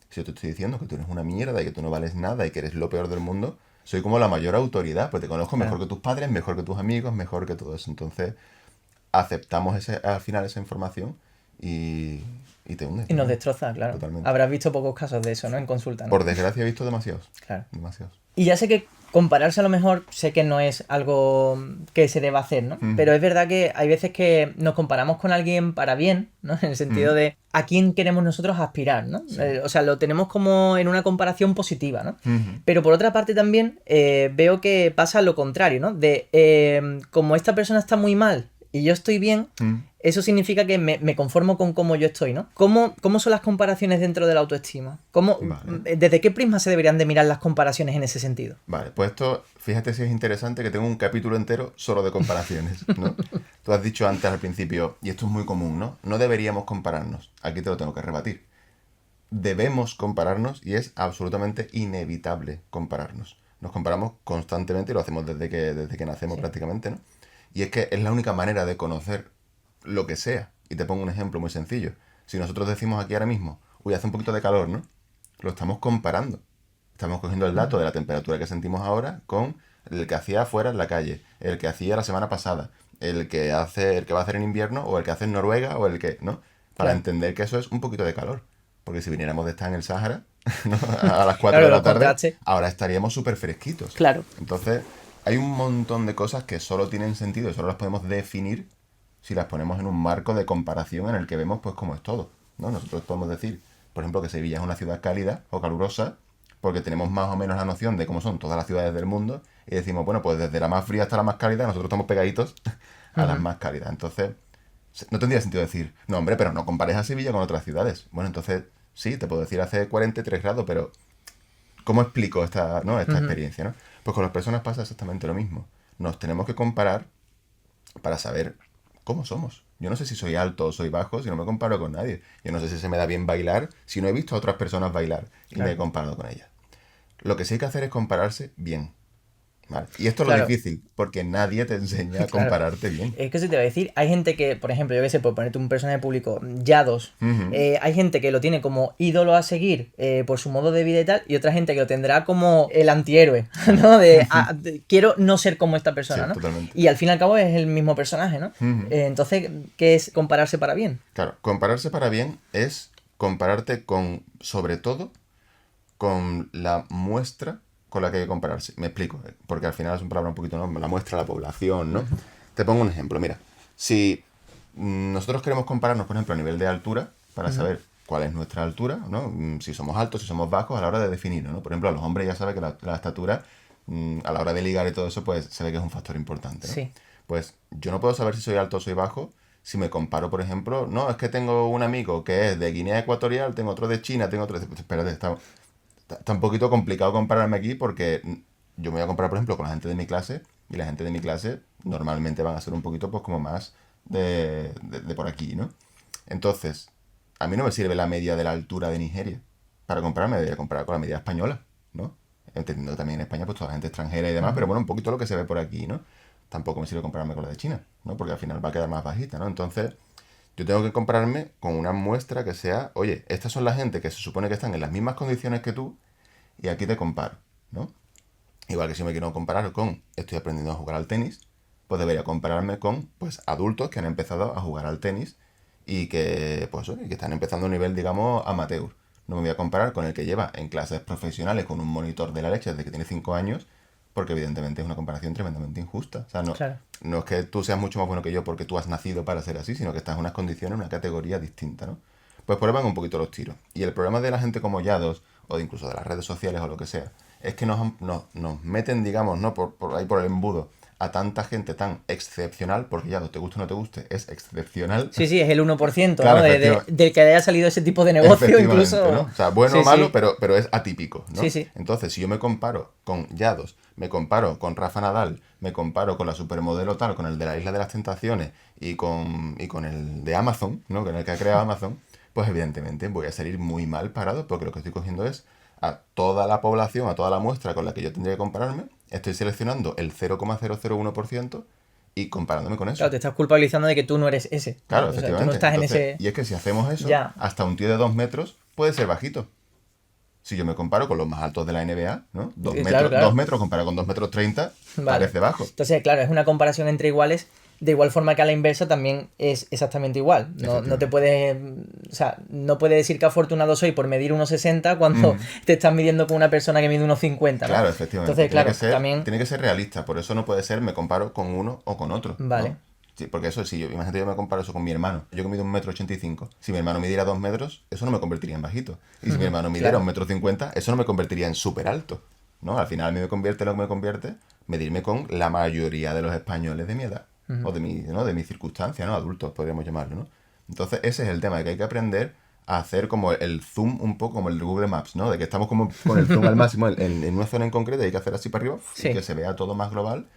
si yo te estoy diciendo que tú eres una mierda y que tú no vales nada y que eres lo peor del mundo, soy como la mayor autoridad, pues te conozco mejor Claro. que tus padres, mejor que tus amigos, mejor que todo eso. Entonces, aceptamos al final esa información y te hunde. Y nos destroza, claro. Totalmente. Habrás visto pocos casos de eso, ¿no? En consulta, ¿no? Por desgracia he visto demasiados. Claro. Demasiados. Y ya sé que compararse a lo mejor, sé que no es algo que se deba hacer, ¿no? Pero es verdad que hay veces que nos comparamos con alguien para bien, ¿no? En el sentido de a quién queremos nosotros aspirar, ¿no? O sea, lo tenemos como en una comparación positiva, ¿no? Pero por otra parte también veo que pasa lo contrario, ¿no? De como esta persona está muy mal y yo estoy bien, eso significa que me conformo con cómo yo estoy, ¿no? ¿Cómo son las comparaciones dentro de la autoestima? Vale. ¿Desde qué prisma se deberían de mirar las comparaciones en ese sentido? Vale, pues esto, fíjate si es interesante que tengo un capítulo entero solo de comparaciones, ¿no? Tú has dicho antes al principio, y esto es muy común, ¿no? No deberíamos compararnos. Aquí te lo tengo que rebatir. Debemos compararnos y es absolutamente inevitable compararnos. Nos comparamos constantemente y lo hacemos desde que nacemos Sí. prácticamente, ¿no? Y es que es la única manera de conocer lo que sea. Y te pongo un ejemplo muy sencillo. Si nosotros decimos aquí ahora mismo, uy, hace un poquito de calor, ¿no? Lo estamos comparando. Estamos cogiendo el dato de la temperatura que sentimos ahora con el que hacía afuera en la calle, el que hacía la semana pasada, el que va a hacer en invierno, o el que hace en Noruega, o el que, ¿no? Para Claro. entender que eso es un poquito de calor. Porque si viniéramos de estar en el Sáhara, ¿no? A las 4 Claro, de la los tarde, contrastes. ahora estaríamos súper fresquitos. Claro. Entonces, hay un montón de cosas que solo tienen sentido y solo las podemos definir si las ponemos en un marco de comparación en el que vemos pues cómo es todo, ¿no? Nosotros podemos decir, por ejemplo, que Sevilla es una ciudad cálida o calurosa porque tenemos más o menos la noción de cómo son todas las ciudades del mundo y decimos, bueno, pues desde la más fría hasta la más cálida nosotros estamos pegaditos a las más cálidas. Entonces, no tendría sentido decir, no, hombre, pero no compares a Sevilla con otras ciudades. Bueno, entonces, sí, te puedo decir hace 43 grados, pero ¿cómo explico esta experiencia, ¿no? Pues con las personas pasa exactamente lo mismo. Nos tenemos que comparar para saber cómo somos. Yo no sé si soy alto o soy bajo si no me comparo con nadie. Yo no sé si se me da bien bailar si no he visto a otras personas bailar y me he Claro. comparado con ellas. Lo que sí hay que hacer es compararse bien. ¿Vale? Y esto es lo Claro. difícil, porque nadie te enseña a Claro. compararte bien. Es que eso te iba a decir, hay gente que, por ejemplo, yo que sé, por ponerte un personaje público, Yados, Ujú. hay gente que lo tiene como ídolo a seguir por su modo de vida y tal, y otra gente que lo tendrá como el antihéroe, ¿no? Quiero no ser como esta Sí, persona, ¿no? totalmente. Y al fin y al cabo es el mismo personaje, ¿no? Ujú. Entonces, ¿qué es compararse para bien? Claro, compararse para bien es compararte con, sobre todo, con la muestra con la que hay que compararse. Me explico, porque al final es una palabra un poquito, ¿no? La muestra, la población, ¿no? Te pongo un ejemplo, mira. Si nosotros queremos compararnos, por ejemplo, a nivel de altura, para saber cuál es nuestra altura, ¿no? Si somos altos, si somos bajos, a la hora de definirlo, ¿no? Por ejemplo, a los hombres ya sabe que la estatura, a la hora de ligar y todo eso, pues se ve que es un factor importante, ¿no? Sí. Pues yo no puedo saber si soy alto o soy bajo si me comparo, por ejemplo, no, es que tengo un amigo que es de Guinea Ecuatorial, tengo otro de China, tengo otro de... Espérate, está un poquito complicado compararme aquí porque yo me voy a comparar, por ejemplo, con la gente de mi clase y la gente de mi clase normalmente van a ser un poquito, pues, como más de por aquí, ¿no? Entonces, a mí no me sirve la media de la altura de Nigeria para compararme, debería comparar con la media española, ¿no? Entendiendo que también en España, pues, toda la gente extranjera y demás, pero bueno, un poquito lo que se ve por aquí, ¿no? Tampoco me sirve compararme con la de China, ¿no? Porque al final va a quedar más bajita, ¿no? Entonces, yo tengo que compararme con una muestra que sea, oye, estas son la gente que se supone que están en las mismas condiciones que tú y aquí te comparo, ¿no? Igual que si me quiero comparar con estoy aprendiendo a jugar al tenis, pues debería compararme con pues adultos que han empezado a jugar al tenis y que pues oye, que están empezando a un nivel, digamos, amateur. No me voy a comparar con el que lleva en clases profesionales con un monitor de la leche desde que tiene 5 años, porque evidentemente es una comparación tremendamente injusta. O sea, Claro. no es que tú seas mucho más bueno que yo porque tú has nacido para ser así, sino que estás en unas condiciones, una categoría distinta, ¿no? Pues por ahí van un poquito los tiros. Y el problema de la gente como Yados, o incluso de las redes sociales o lo que sea, es que nos meten, digamos, ¿no? Por ahí por el embudo, a tanta gente tan excepcional, porque Yados, te guste o no te guste, es excepcional. Sí, sí, es el 1%, Claro, ¿no? Del que haya salido ese tipo de negocio, efectivamente, ¿no? incluso. O sea, bueno o Sí, malo, sí. pero es atípico, Sí, ¿no? sí. Entonces, si yo me comparo con Yados, me comparo con Rafa Nadal, me comparo con la supermodelo tal, con el de la Isla de las Tentaciones y con el de Amazon, ¿no? Con el que ha creado Amazon, pues evidentemente voy a salir muy mal parado porque lo que estoy cogiendo es a toda la población, a toda la muestra con la que yo tendría que compararme, estoy seleccionando el 0,001% y comparándome con eso. Claro, te estás culpabilizando de que tú no eres ese, ¿no? Claro, O sea, tú no efectivamente. estás en Entonces, ese... y es que si hacemos eso, Ya. hasta un tío de 2 metros puede ser bajito. Si yo me comparo con los más altos de la NBA, ¿no? 2 Claro, metros, 2 claro. metros comparado con 2,30 m, Vale. parece bajo. Entonces, claro, es una comparación entre iguales, de igual forma que a la inversa también es exactamente igual. No te Efectivamente. puedes, o sea, no puedes decir que afortunado soy por medir 1,60 cuando te estás midiendo con una persona que mide 1,50, ¿no? Claro, efectivamente. Entonces, claro, también... Tiene que ser realista. Por eso no puede ser me comparo con uno o con otro, Vale. ¿no? Sí, porque eso, si yo, imagínate, yo me comparo eso con mi hermano. Yo que mido 1,85 m. Si mi hermano midiera 2 metros, eso no me convertiría en bajito. Y si mi hermano midiera claro. 1,50 m, eso no me convertiría en súper alto, ¿no? Al final a mí me convierte lo que me convierte medirme con la mayoría de los españoles de mi edad. o de mi, ¿no? de mi circunstancia, ¿no? Adultos podríamos llamarlo, ¿no? Entonces ese es el tema, de que hay que aprender a hacer como el zoom un poco como el de Google Maps, ¿no? De que estamos como con el zoom al máximo en una zona en concreto y hay que hacer así para arriba y Sí. que se vea todo más global.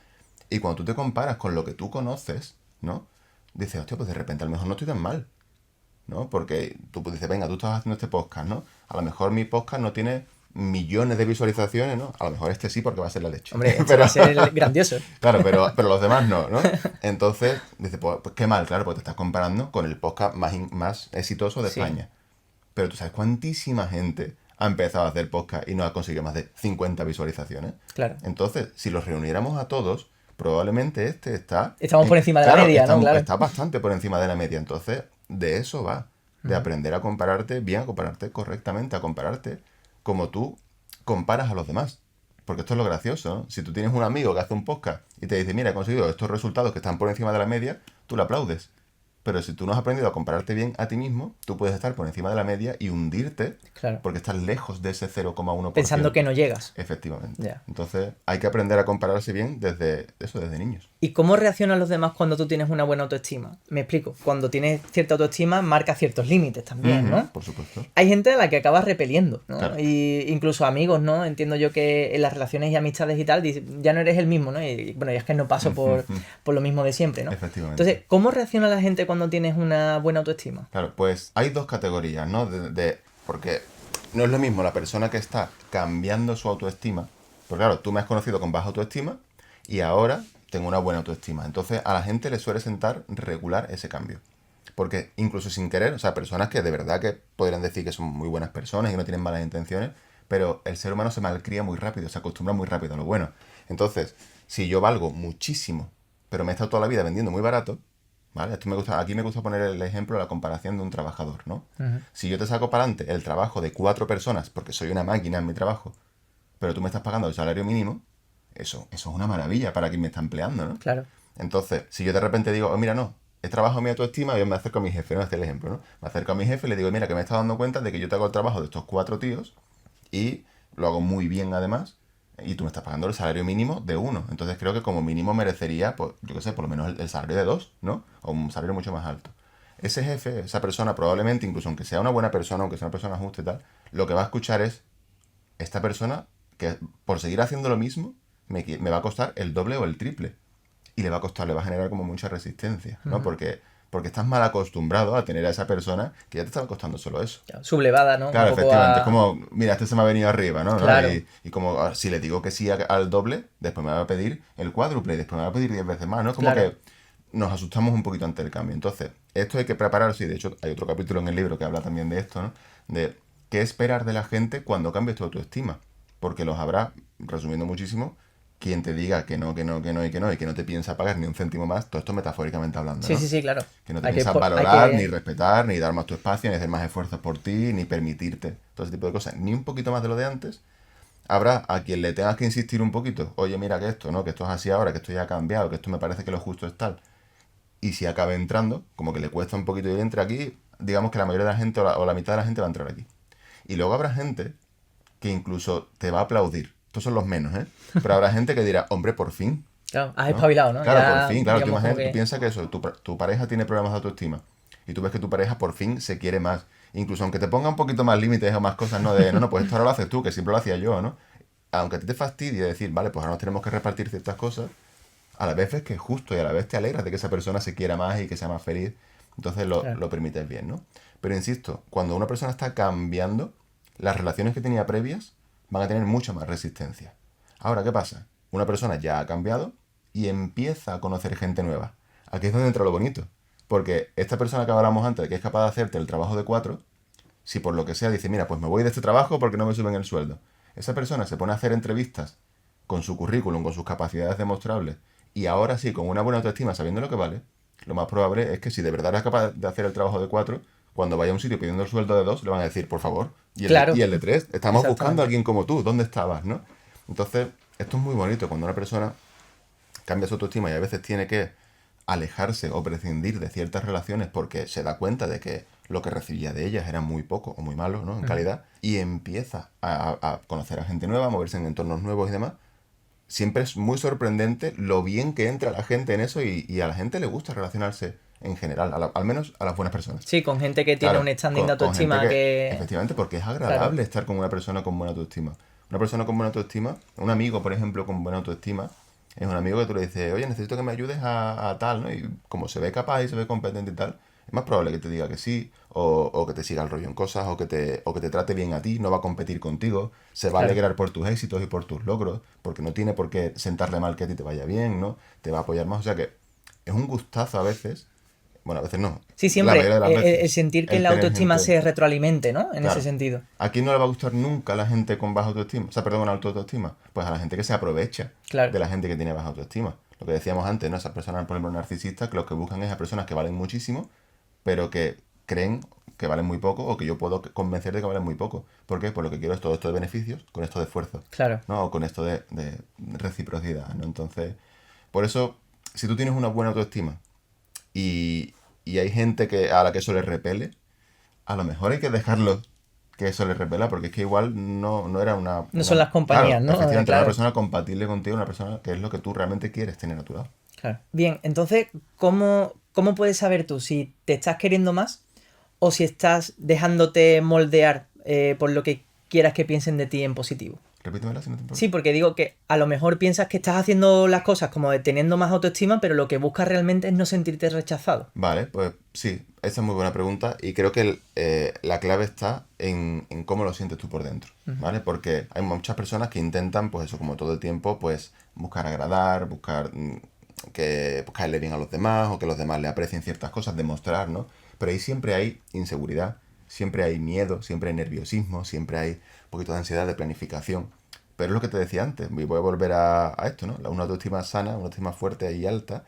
Y cuando tú te comparas con lo que tú conoces, ¿no? Dices, hostia, pues de repente a lo mejor no estoy tan mal, ¿no? Porque tú pues, dices, venga, tú estás haciendo este podcast, ¿no? A lo mejor mi podcast no tiene millones de visualizaciones, ¿no? A lo mejor este sí porque va a ser la leche. Hombre, esto Pero, va a ser grandioso. claro, pero los demás no, ¿no? Entonces, dices, pues qué mal, claro, pues te estás comparando con el podcast más exitoso de Sí. España. Pero tú sabes cuántísima gente ha empezado a hacer podcast y no ha conseguido más de 50 visualizaciones. Claro. Entonces, si los reuniéramos a todos, probablemente este está... Estamos por encima de la media, ¿no? Claro. Está bastante por encima de la media. Entonces, de eso va. De aprender a compararte bien, a compararte correctamente, a compararte como tú comparas a los demás. Porque esto es lo gracioso, ¿no? Si tú tienes un amigo que hace un podcast y te dice, mira, he conseguido estos resultados que están por encima de la media, tú le aplaudes. Pero si tú no has aprendido a compararte bien a ti mismo, tú puedes estar por encima de la media y hundirte Claro. porque estás lejos de ese 0,1%. Pensando que no llegas. Efectivamente. Ya. Entonces hay que aprender a compararse bien desde niños. ¿Y cómo reaccionan los demás cuando tú tienes una buena autoestima? Me explico. Cuando tienes cierta autoestima, marca ciertos límites también, ¿no? Por supuesto. Hay gente a la que acabas repeliendo, ¿no? Claro. Y incluso amigos, ¿no? Entiendo yo que en las relaciones y amistades y tal, ya no eres el mismo, ¿no? Y bueno, ya es que no paso por lo mismo de siempre, ¿no? Efectivamente. Entonces, ¿cómo reacciona la gente cuando tienes una buena autoestima? Claro, pues hay dos categorías, ¿no? Porque no es lo mismo la persona que está cambiando su autoestima. Porque claro, tú me has conocido con baja autoestima y ahora tengo una buena autoestima. Entonces a la gente le suele sentar regular ese cambio. Porque incluso sin querer, o sea, personas que de verdad que podrían decir que son muy buenas personas y no tienen malas intenciones, pero el ser humano se malcría muy rápido, se acostumbra muy rápido a lo bueno. Entonces, si yo valgo muchísimo, pero me he estado toda la vida vendiendo muy barato, ¿vale? Aquí me gusta poner el ejemplo de la comparación de un trabajador, ¿no? Si yo te saco para adelante el trabajo de 4 personas, porque soy una máquina en mi trabajo, pero tú me estás pagando el salario mínimo, eso es una maravilla para quien me está empleando, ¿no? Claro. Entonces, si yo de repente digo, oh, mira, no, he trabajado mi autoestima, yo me acerco a mi jefe, ¿no? Este es el ejemplo, ¿no? Me acerco a mi jefe y le digo, mira, que me he estado dando cuenta de que yo te hago el trabajo de estos 4 tíos y lo hago muy bien además, y tú me estás pagando el salario mínimo de 1. Entonces creo que como mínimo merecería, pues, yo qué sé, por lo menos el salario de 2, ¿no? O un salario mucho más alto. Ese jefe, esa persona, probablemente, incluso aunque sea una buena persona, aunque sea una persona justa y tal, lo que va a escuchar es esta persona que por seguir haciendo lo mismo me va a costar el doble o el triple. Y le va a generar como mucha resistencia, ¿no? Porque estás mal acostumbrado a tener a esa persona que ya te estaba costando solo eso. Sublevada, ¿no? Claro, Un poco efectivamente. Es como, mira, este se me ha venido arriba, ¿no? Claro. Y como si le digo que sí al doble, después me va a pedir el cuádruple y después me va a pedir 10 veces más, ¿no? Como Claro. que nos asustamos un poquito ante el cambio. Entonces, esto hay que prepararse, y de hecho hay otro capítulo en el libro que habla también de esto, ¿no? De qué esperar de la gente cuando cambies tu autoestima. Porque los habrá, resumiendo muchísimo, quien te diga que no, que no, que no y que no, y que no te piensa pagar ni un céntimo más, todo esto metafóricamente hablando, Sí, ¿no? sí, sí, claro. Que no te Hay que piensas po- valorar, hay que- ni respetar, ni dar más tu espacio, ni hacer más esfuerzos por ti, ni permitirte todo ese tipo de cosas, ni un poquito más de lo de antes. Habrá a quien le tengas que insistir un poquito, oye, mira que esto, ¿no? Que esto es así ahora, que esto ya ha cambiado, que esto me parece que lo justo es tal. Y si acaba entrando, como que le cuesta un poquito y entre aquí, digamos que la mayoría de la gente o la mitad de la gente va a entrar aquí. Y luego habrá gente que incluso te va a aplaudir. Estos son los menos, ¿eh? Pero habrá gente que dirá, hombre, por fin. Claro, has ¿No? espabilado, ¿no? Claro, Ya, por fin, claro, tú, digamos, imagínate, como tú que- piensas que eso, tu pareja tiene problemas de autoestima y tú ves que tu pareja por fin se quiere más. Incluso aunque te ponga un poquito más límites o más cosas, ¿no? De, no, pues esto ahora lo haces tú, que siempre lo hacía yo, ¿no? Aunque a ti te fastidie decir, vale, pues ahora nos tenemos que repartir ciertas cosas, a la vez ves que es justo y a la vez te alegras de que esa persona se quiera más y que sea más feliz, entonces Claro. lo permites bien, ¿no? Pero insisto, cuando una persona está cambiando, las relaciones que tenía previas van a tener mucha más resistencia. Ahora, ¿qué pasa? Una persona ya ha cambiado y empieza a conocer gente nueva. Aquí es donde entra lo bonito. Porque esta persona que hablamos antes, que es capaz de hacerte el trabajo de 4, si por lo que sea dice, mira, pues me voy de este trabajo porque no me suben el sueldo. Esa persona se pone a hacer entrevistas con su currículum, con sus capacidades demostrables, y ahora sí, con una buena autoestima, sabiendo lo que vale, lo más probable es que si de verdad es capaz de hacer el trabajo de 4, cuando vaya a un sitio pidiendo el sueldo de 2, le van a decir, por favor, Claro. y el de 3, estamos Exactamente. buscando a alguien como tú, ¿dónde estabas, no? Entonces, esto es muy bonito, cuando una persona cambia su autoestima y a veces tiene que alejarse o prescindir de ciertas relaciones porque se da cuenta de que lo que recibía de ellas era muy poco o muy malo, ¿no? En calidad, y empieza a conocer a gente nueva, a moverse en entornos nuevos y demás, siempre es muy sorprendente lo bien que entra la gente en eso y a la gente le gusta relacionarse en general, al menos a las buenas personas. Sí, con gente que tiene Claro, un standing de con gente autoestima que, que... efectivamente, porque es Claro, agradable estar con una persona con buena autoestima. Una persona con buena autoestima, un amigo, por ejemplo, con buena autoestima, es un amigo que tú le dices, oye, necesito que me ayudes a tal, ¿no? Y como se ve capaz y se ve competente y tal, es más probable que te diga que sí, o que te siga el rollo en cosas, o que te trate bien a ti, no va a competir contigo, se va a claro. alegrar por tus éxitos y por tus logros, porque no tiene por qué sentarle mal que a ti te vaya bien, ¿no? Te va a apoyar más, o sea que es un gustazo a veces, bueno, a veces no, Sí, la siempre mayoría de las el veces, sentir que el la tener autoestima gente. se retroalimente, ¿no? En ese Claro. sentido. ¿A quién no le va a gustar nunca la gente con baja autoestima? O sea, perdón, con alta autoestima. Pues a la gente que se aprovecha Claro. de la gente que tiene baja autoestima. Lo que decíamos antes, ¿no? Esas personas, por ejemplo, narcisistas, que lo que buscan es a personas que valen muchísimo, pero que creen que valen muy poco o que yo puedo convencer de que valen muy poco. ¿Por qué? Por lo que quiero es todo esto de beneficios con esto de esfuerzo, Claro. ¿no? O con esto de reciprocidad, ¿no? Entonces, por eso, si tú tienes una buena autoestima y hay gente a la que eso le repele, a lo mejor hay que dejarlo que eso le repela, porque es que igual no era No son las claro, compañías, ¿no? efectivamente, era una Claro. persona compatible contigo, una persona que es lo que tú realmente quieres tener a tu lado. Claro. Bien, entonces, ¿cómo puedes saber tú si te estás queriendo más o si estás dejándote moldear por lo que quieras que piensen de ti en positivo? Repítemela si no te importa. Sí, porque digo que a lo mejor piensas que estás haciendo las cosas como de teniendo más autoestima, pero lo que buscas realmente es no sentirte rechazado. Vale, pues sí, esa es muy buena pregunta y creo que la clave está en cómo lo sientes tú por dentro, ¿vale? Porque hay muchas personas que intentan, pues eso, como todo el tiempo, pues buscar agradar, buscar que pues, caerle bien a los demás o que los demás le aprecien ciertas cosas, demostrar, ¿no? Pero ahí siempre hay inseguridad, siempre hay miedo, siempre hay nerviosismo, siempre hay un poquito de ansiedad, de planificación. Pero es lo que te decía antes, y voy a volver a esto, ¿no? Una autoestima sana, una autoestima fuerte y alta,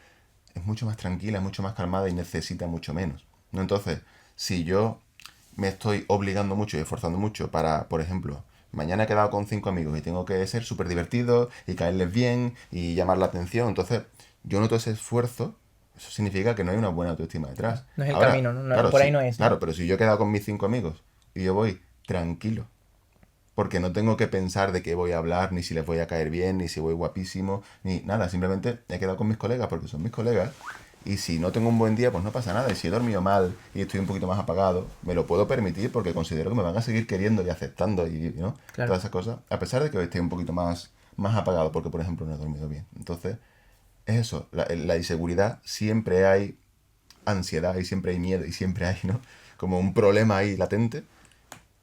es mucho más tranquila, es mucho más calmada y necesita mucho menos, ¿no? Entonces, si yo me estoy obligando mucho y esforzando mucho para, por ejemplo, mañana he quedado con 5 amigos y tengo que ser súper divertido y caerles bien y llamar la atención, entonces yo noto ese esfuerzo, eso significa que no hay una buena autoestima detrás. No es el Ahora, camino, ¿no? claro, Por ahí sí, no es, ¿no? claro, pero si yo he quedado con mis 5 amigos y yo voy tranquilo, porque no tengo que pensar de qué voy a hablar, ni si les voy a caer bien, ni si voy guapísimo, ni nada. Simplemente he quedado con mis colegas porque son mis colegas. Y si no tengo un buen día, pues no pasa nada. Y si he dormido mal y estoy un poquito más apagado, me lo puedo permitir porque considero que me van a seguir queriendo y aceptando y ¿no? Claro. Todas esas cosas. A pesar de que hoy esté un poquito más apagado porque, por ejemplo, no he dormido bien. Entonces, es eso. La inseguridad siempre hay ansiedad y siempre hay miedo y siempre hay, ¿no? Como un problema ahí latente.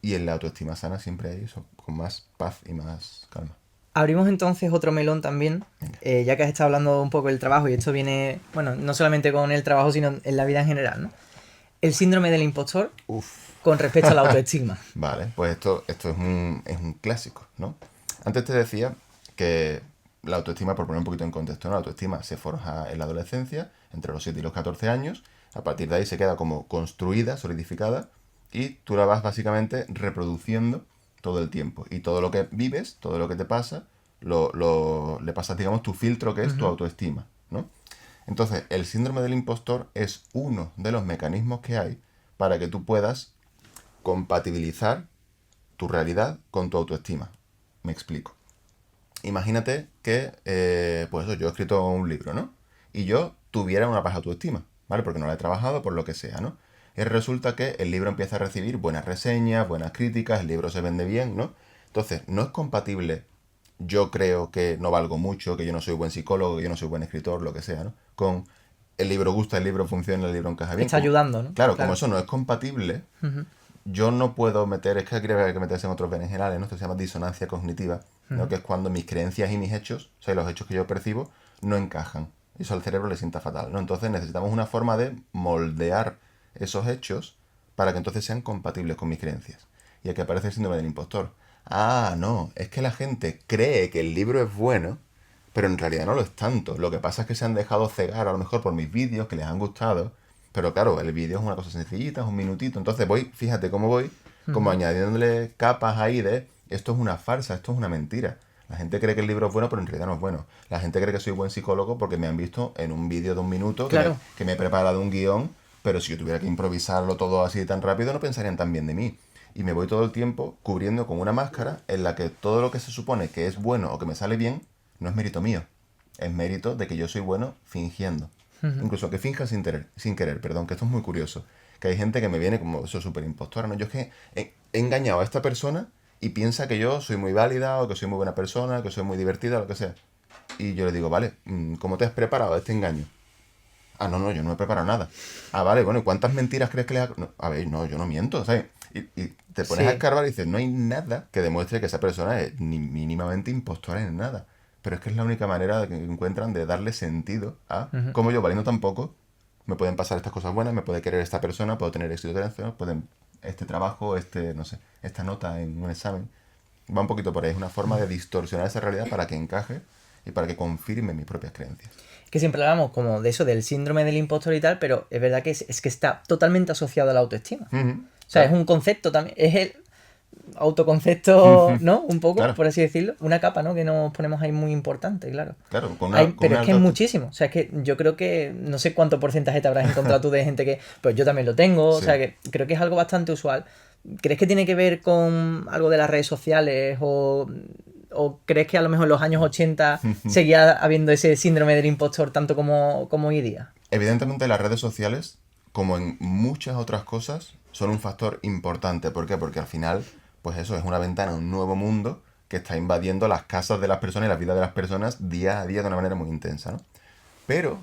Y en la autoestima sana siempre hay eso, con más paz y más calma. Abrimos entonces otro melón también, ya que has estado hablando un poco del trabajo y esto viene, bueno, no solamente con el trabajo, sino en la vida en general, ¿no? El síndrome del impostor Uf. con respecto a la autoestima. Vale, pues esto es un clásico, ¿no? Antes te decía que la autoestima, por poner un poquito en contexto, ¿no? La autoestima se forja en la adolescencia, entre los 7 y los 14 años. A partir de ahí se queda como construida, solidificada, y tú la vas básicamente reproduciendo todo el tiempo. Y todo lo que vives, todo lo que te pasa, le pasas, digamos, tu filtro que es tu autoestima, ¿no? Entonces, el síndrome del impostor es uno de los mecanismos que hay para que tú puedas compatibilizar tu realidad con tu autoestima. Me explico. Imagínate que, pues eso, yo he escrito un libro, ¿no? Y yo tuviera una baja autoestima, ¿vale? Porque no la he trabajado por lo que sea, ¿no? Y resulta que el libro empieza a recibir buenas reseñas, buenas críticas, el libro se vende bien, ¿no? Entonces, no es compatible, yo creo que no valgo mucho, que yo no soy buen psicólogo, que yo no soy buen escritor, lo que sea, ¿no? Con el libro gusta, el libro funciona, el libro encaja Te bien. está ayudando, ¿no? Claro, como Claro. eso no es compatible, yo no puedo meter, es que aquí hay que meterse en otros berenjenales, ¿no? Esto se llama disonancia cognitiva, ¿no? Que es cuando mis creencias y mis hechos, o sea, los hechos que yo percibo, no encajan. Y eso al cerebro le sienta fatal, ¿no? Entonces necesitamos una forma de moldear esos hechos para que entonces sean compatibles con mis creencias. Y aquí aparece el síndrome del impostor. Ah, no, es que la gente cree que el libro es bueno, pero en realidad no lo es tanto. Lo que pasa es que se han dejado cegar a lo mejor por mis vídeos que les han gustado, pero claro, el vídeo es una cosa sencillita, es un minutito. Entonces fíjate cómo voy, como añadiéndole capas ahí de esto es una farsa, esto es una mentira. La gente cree que el libro es bueno, pero en realidad no es bueno. La gente cree que soy buen psicólogo porque me han visto en un vídeo de un minuto Claro. que me he preparado un guión, pero si yo tuviera que improvisarlo todo así tan rápido, no pensarían tan bien de mí. Y me voy todo el tiempo cubriendo con una máscara en la que todo lo que se supone que es bueno o que me sale bien, no es mérito mío, es mérito de que yo soy bueno fingiendo. Incluso que finja sin querer, perdón, que esto es muy curioso. Que hay gente que me viene como, eso, súper impostora, ¿no? Yo es que he engañado a esta persona y piensa que yo soy muy válida o que soy muy buena persona, que soy muy divertida, lo que sea. Y yo le digo, vale, ¿cómo te has preparado este engaño? Ah, no, yo no he preparado nada. Ah, vale, bueno, ¿y cuántas mentiras crees que le hago? No, a ver, no, yo no miento, ¿sabes? Y te pones a escarbar y dices, no hay nada que demuestre que esa persona es ni mínimamente impostora en nada. Pero es que es la única manera que encuentran de darle sentido a cómo yo, valiendo tan poco, me pueden pasar estas cosas buenas, me puede querer esta persona, puedo tener éxito en esto, pueden este trabajo, no sé, esta nota en un examen. Va un poquito por ahí, es una forma de distorsionar esa realidad para que encaje y para que confirme mis propias creencias. Que siempre hablamos como de eso, del síndrome del impostor y tal, pero es verdad que es que está totalmente asociado a la autoestima. O sea, es un concepto también, es el autoconcepto, ¿no? Un poco, Claro. por así decirlo. Una capa, ¿no? Que nos ponemos ahí muy importante, claro. Claro, Pero es que es muchísimo. O sea, es que yo creo que no sé cuánto porcentaje te habrás encontrado tú de gente que, pues yo también lo tengo. Sí. O sea, que creo que es algo bastante usual. ¿Crees que tiene que ver con algo de las redes sociales o crees que a lo mejor en los años 80 seguía habiendo ese síndrome del impostor tanto como hoy día? Evidentemente las redes sociales, como en muchas otras cosas, son un factor importante. ¿Por qué? Porque al final, pues eso es una ventana a un nuevo mundo que está invadiendo las casas de las personas y la vida de las personas día a día de una manera muy intensa, ¿no? Pero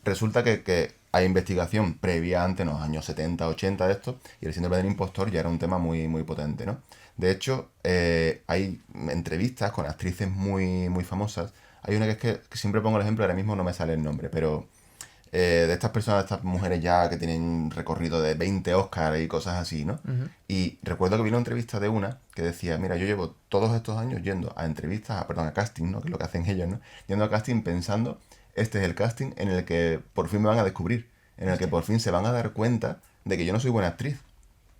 resulta que hay investigación previa antes, en los años 70, 80 de esto, y el síndrome del impostor ya era un tema muy, muy potente, ¿no? De hecho, hay entrevistas con actrices muy, muy famosas. Hay una que siempre pongo el ejemplo, ahora mismo no me sale el nombre, pero de estas personas, de estas mujeres ya que tienen recorrido de 20 Oscars y cosas así, ¿no? Y recuerdo que vi una entrevista de una que decía, mira, yo llevo todos estos años yendo a entrevistas, a casting, ¿no? Que es lo que hacen ellos, ¿no? Yendo a casting pensando, este es el casting en el que por fin me van a descubrir, en el que por fin se van a dar cuenta de que yo no soy buena actriz,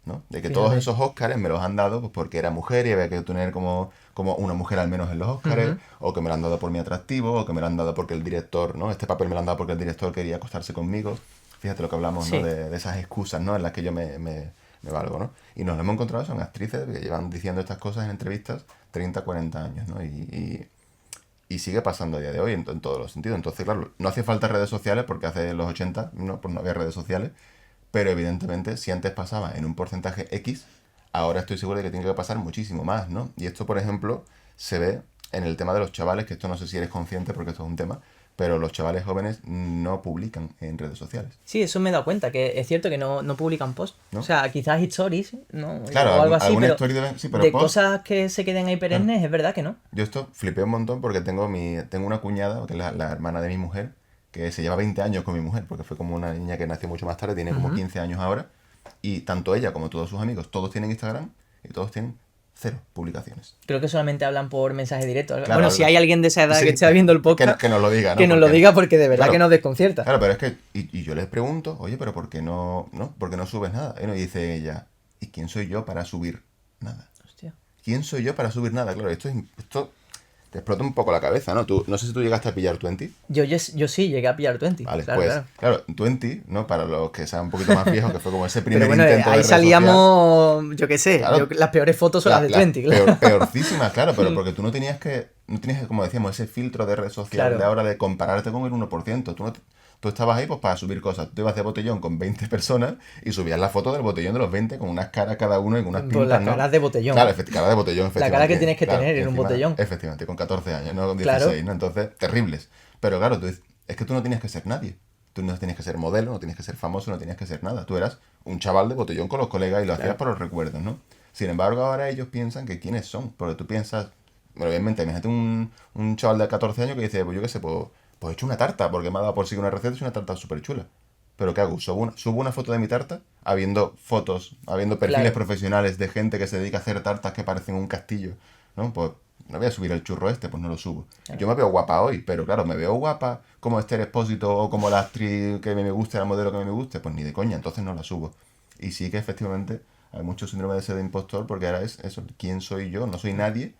¿no? De que todos esos Óscares me los han dado pues, porque era mujer y había que tener como una mujer al menos en los Óscares, o que me lo han dado por mi atractivo, o que me lo han dado porque el director, ¿no? Este papel me lo han dado porque el director quería acostarse conmigo. Fíjate lo que hablamos, Sí. ¿no? De esas excusas, ¿no? En las que yo me valgo, ¿no? Y nos hemos encontrado, son actrices que llevan diciendo estas cosas en entrevistas 30, 40 años, ¿no? Y sigue pasando a día de hoy en todos los sentidos. Entonces, claro, no hace falta redes sociales porque hace los 80 no, pues no había redes sociales. Pero evidentemente, si antes pasaba en un porcentaje X, ahora estoy seguro de que tiene que pasar muchísimo más, ¿no? Y esto, por ejemplo, se ve en el tema de los chavales, que esto no sé si eres consciente porque esto es un tema, pero los chavales jóvenes no publican en redes sociales, Sí, eso me he dado cuenta, que es cierto que no publican posts. ¿no? O sea, quizás stories, ¿no? Claro, O algo así, alguna pero story sí, pero de post, cosas que se queden ahí perennes, es verdad que no. yo esto flipé un montón porque tengo una cuñada, que es la hermana de mi mujer, que se lleva 20 años con mi mujer, porque fue como una niña que nació mucho más tarde, tiene como 15 años ahora, y tanto ella como todos sus amigos, todos tienen Instagram y todos tienen 0 publicaciones. Creo que solamente hablan por mensaje directo. Claro, Bueno, si hay alguien de esa edad sí, que esté viendo el podcast, que nos lo diga, ¿no? que nos lo Porque- diga porque de verdad claro, que nos desconcierta. Claro, pero es que, y yo les pregunto, oye, pero ¿por qué ¿por qué no subes nada? Y dice ella, ¿y quién soy yo para subir nada? Hostia. ¿Quién soy yo para subir nada? Claro, esto te explota un poco la cabeza, ¿no? No sé si tú llegaste a pillar 20. Yo sí llegué a pillar 20. Vale, claro, pues, claro. claro, 20, ¿no? Para los que sean un poquito más viejos, que fue como ese primer Pero bueno, intento de ahí red social. salíamos, yo qué sé, Claro. las peores fotos son las de 20, claro. Peorcísimas, claro, pero porque tú no tenías que, como decíamos, ese filtro de red social Claro. de ahora de compararte con el 1%. Tú estabas ahí pues para subir cosas. Tú ibas de botellón con 20 personas y subías la foto del botellón de los 20 con unas caras cada uno y con unas Pues pintas, las ¿no? caras de botellón. Claro, cara de botellón, efectivamente. La cara que tienes que tener y en un encima, botellón. Efectivamente, con 14 años, no con 16, Claro. ¿no? Entonces, terribles. Pero claro, es que tú no tenías que ser nadie. Tú no tenías que ser modelo, no tenías que ser famoso, no tenías que ser nada. Tú eras un chaval de botellón con los colegas y lo hacías por los recuerdos, ¿no? Sin embargo, ahora ellos piensan que quiénes son. Porque tú piensas, bueno, obviamente, imagínate un chaval de 14 años que dice, pues yo qué sé, pues he hecho una tarta, porque me ha dado por seguir una receta, es una tarta súper chula. Pero ¿qué hago? Subo una foto de mi tarta, habiendo perfiles Claro. profesionales de gente que se dedica a hacer tartas que parecen un castillo, ¿no? Pues no voy a subir el churro pues no lo subo. Yo me veo guapa hoy, pero claro, me veo guapa como Esther Expósito o como la actriz que me guste, la modelo que me guste, pues ni de coña, entonces no la subo. Y sí que efectivamente hay mucho síndrome de ese de impostor porque ahora es eso, ¿quién soy yo? No soy nadie,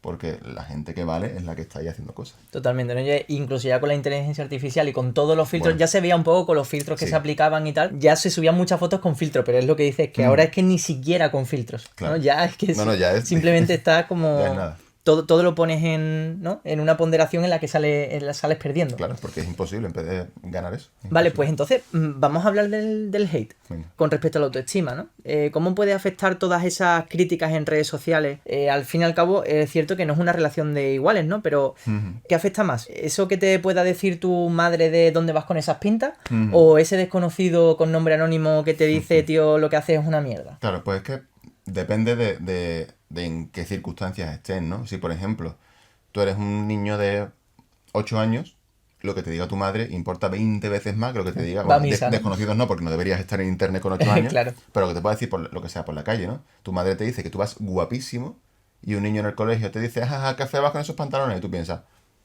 porque la gente que vale es la que está ahí haciendo cosas. Totalmente, ¿no? Incluso ya con la inteligencia artificial y con todos los filtros, Bueno. ya se veía un poco con los filtros que Sí. se aplicaban y tal, ya se subían muchas fotos con filtro, pero es lo que dices, que ahora es que ni siquiera con filtros, Claro. ¿no? Ya es que No, ya es- simplemente está como... Ya es nada. todo lo pones en, ¿no? En una ponderación en la que sales perdiendo. Claro, porque es imposible en vez de ganar eso. Vale, pues entonces vamos a hablar del hate. Venga. Con respecto a la autoestima, ¿no? ¿Cómo puede afectar todas esas críticas en redes sociales? Al fin y al cabo, es cierto que no es una relación de iguales, ¿no? Pero, ¿qué afecta más? ¿Eso que te pueda decir tu madre de dónde vas con esas pintas? ¿O ese desconocido con nombre anónimo que te dice, tío, lo que haces es una mierda? Claro, pues es que depende de en qué circunstancias estés, ¿no? Si, por ejemplo, tú eres un niño de 8 años, lo que te diga tu madre importa 20 veces más que lo que te diga... Va a Bueno, misa, ¿no? desconocidos no, porque no deberías estar en internet con 8 años, Claro. pero lo que te puede decir por lo que sea por la calle, ¿no? Tu madre te dice que tú vas guapísimo y un niño en el colegio te dice, jaja, ¿qué feo vas con esos pantalones? Y tú piensas,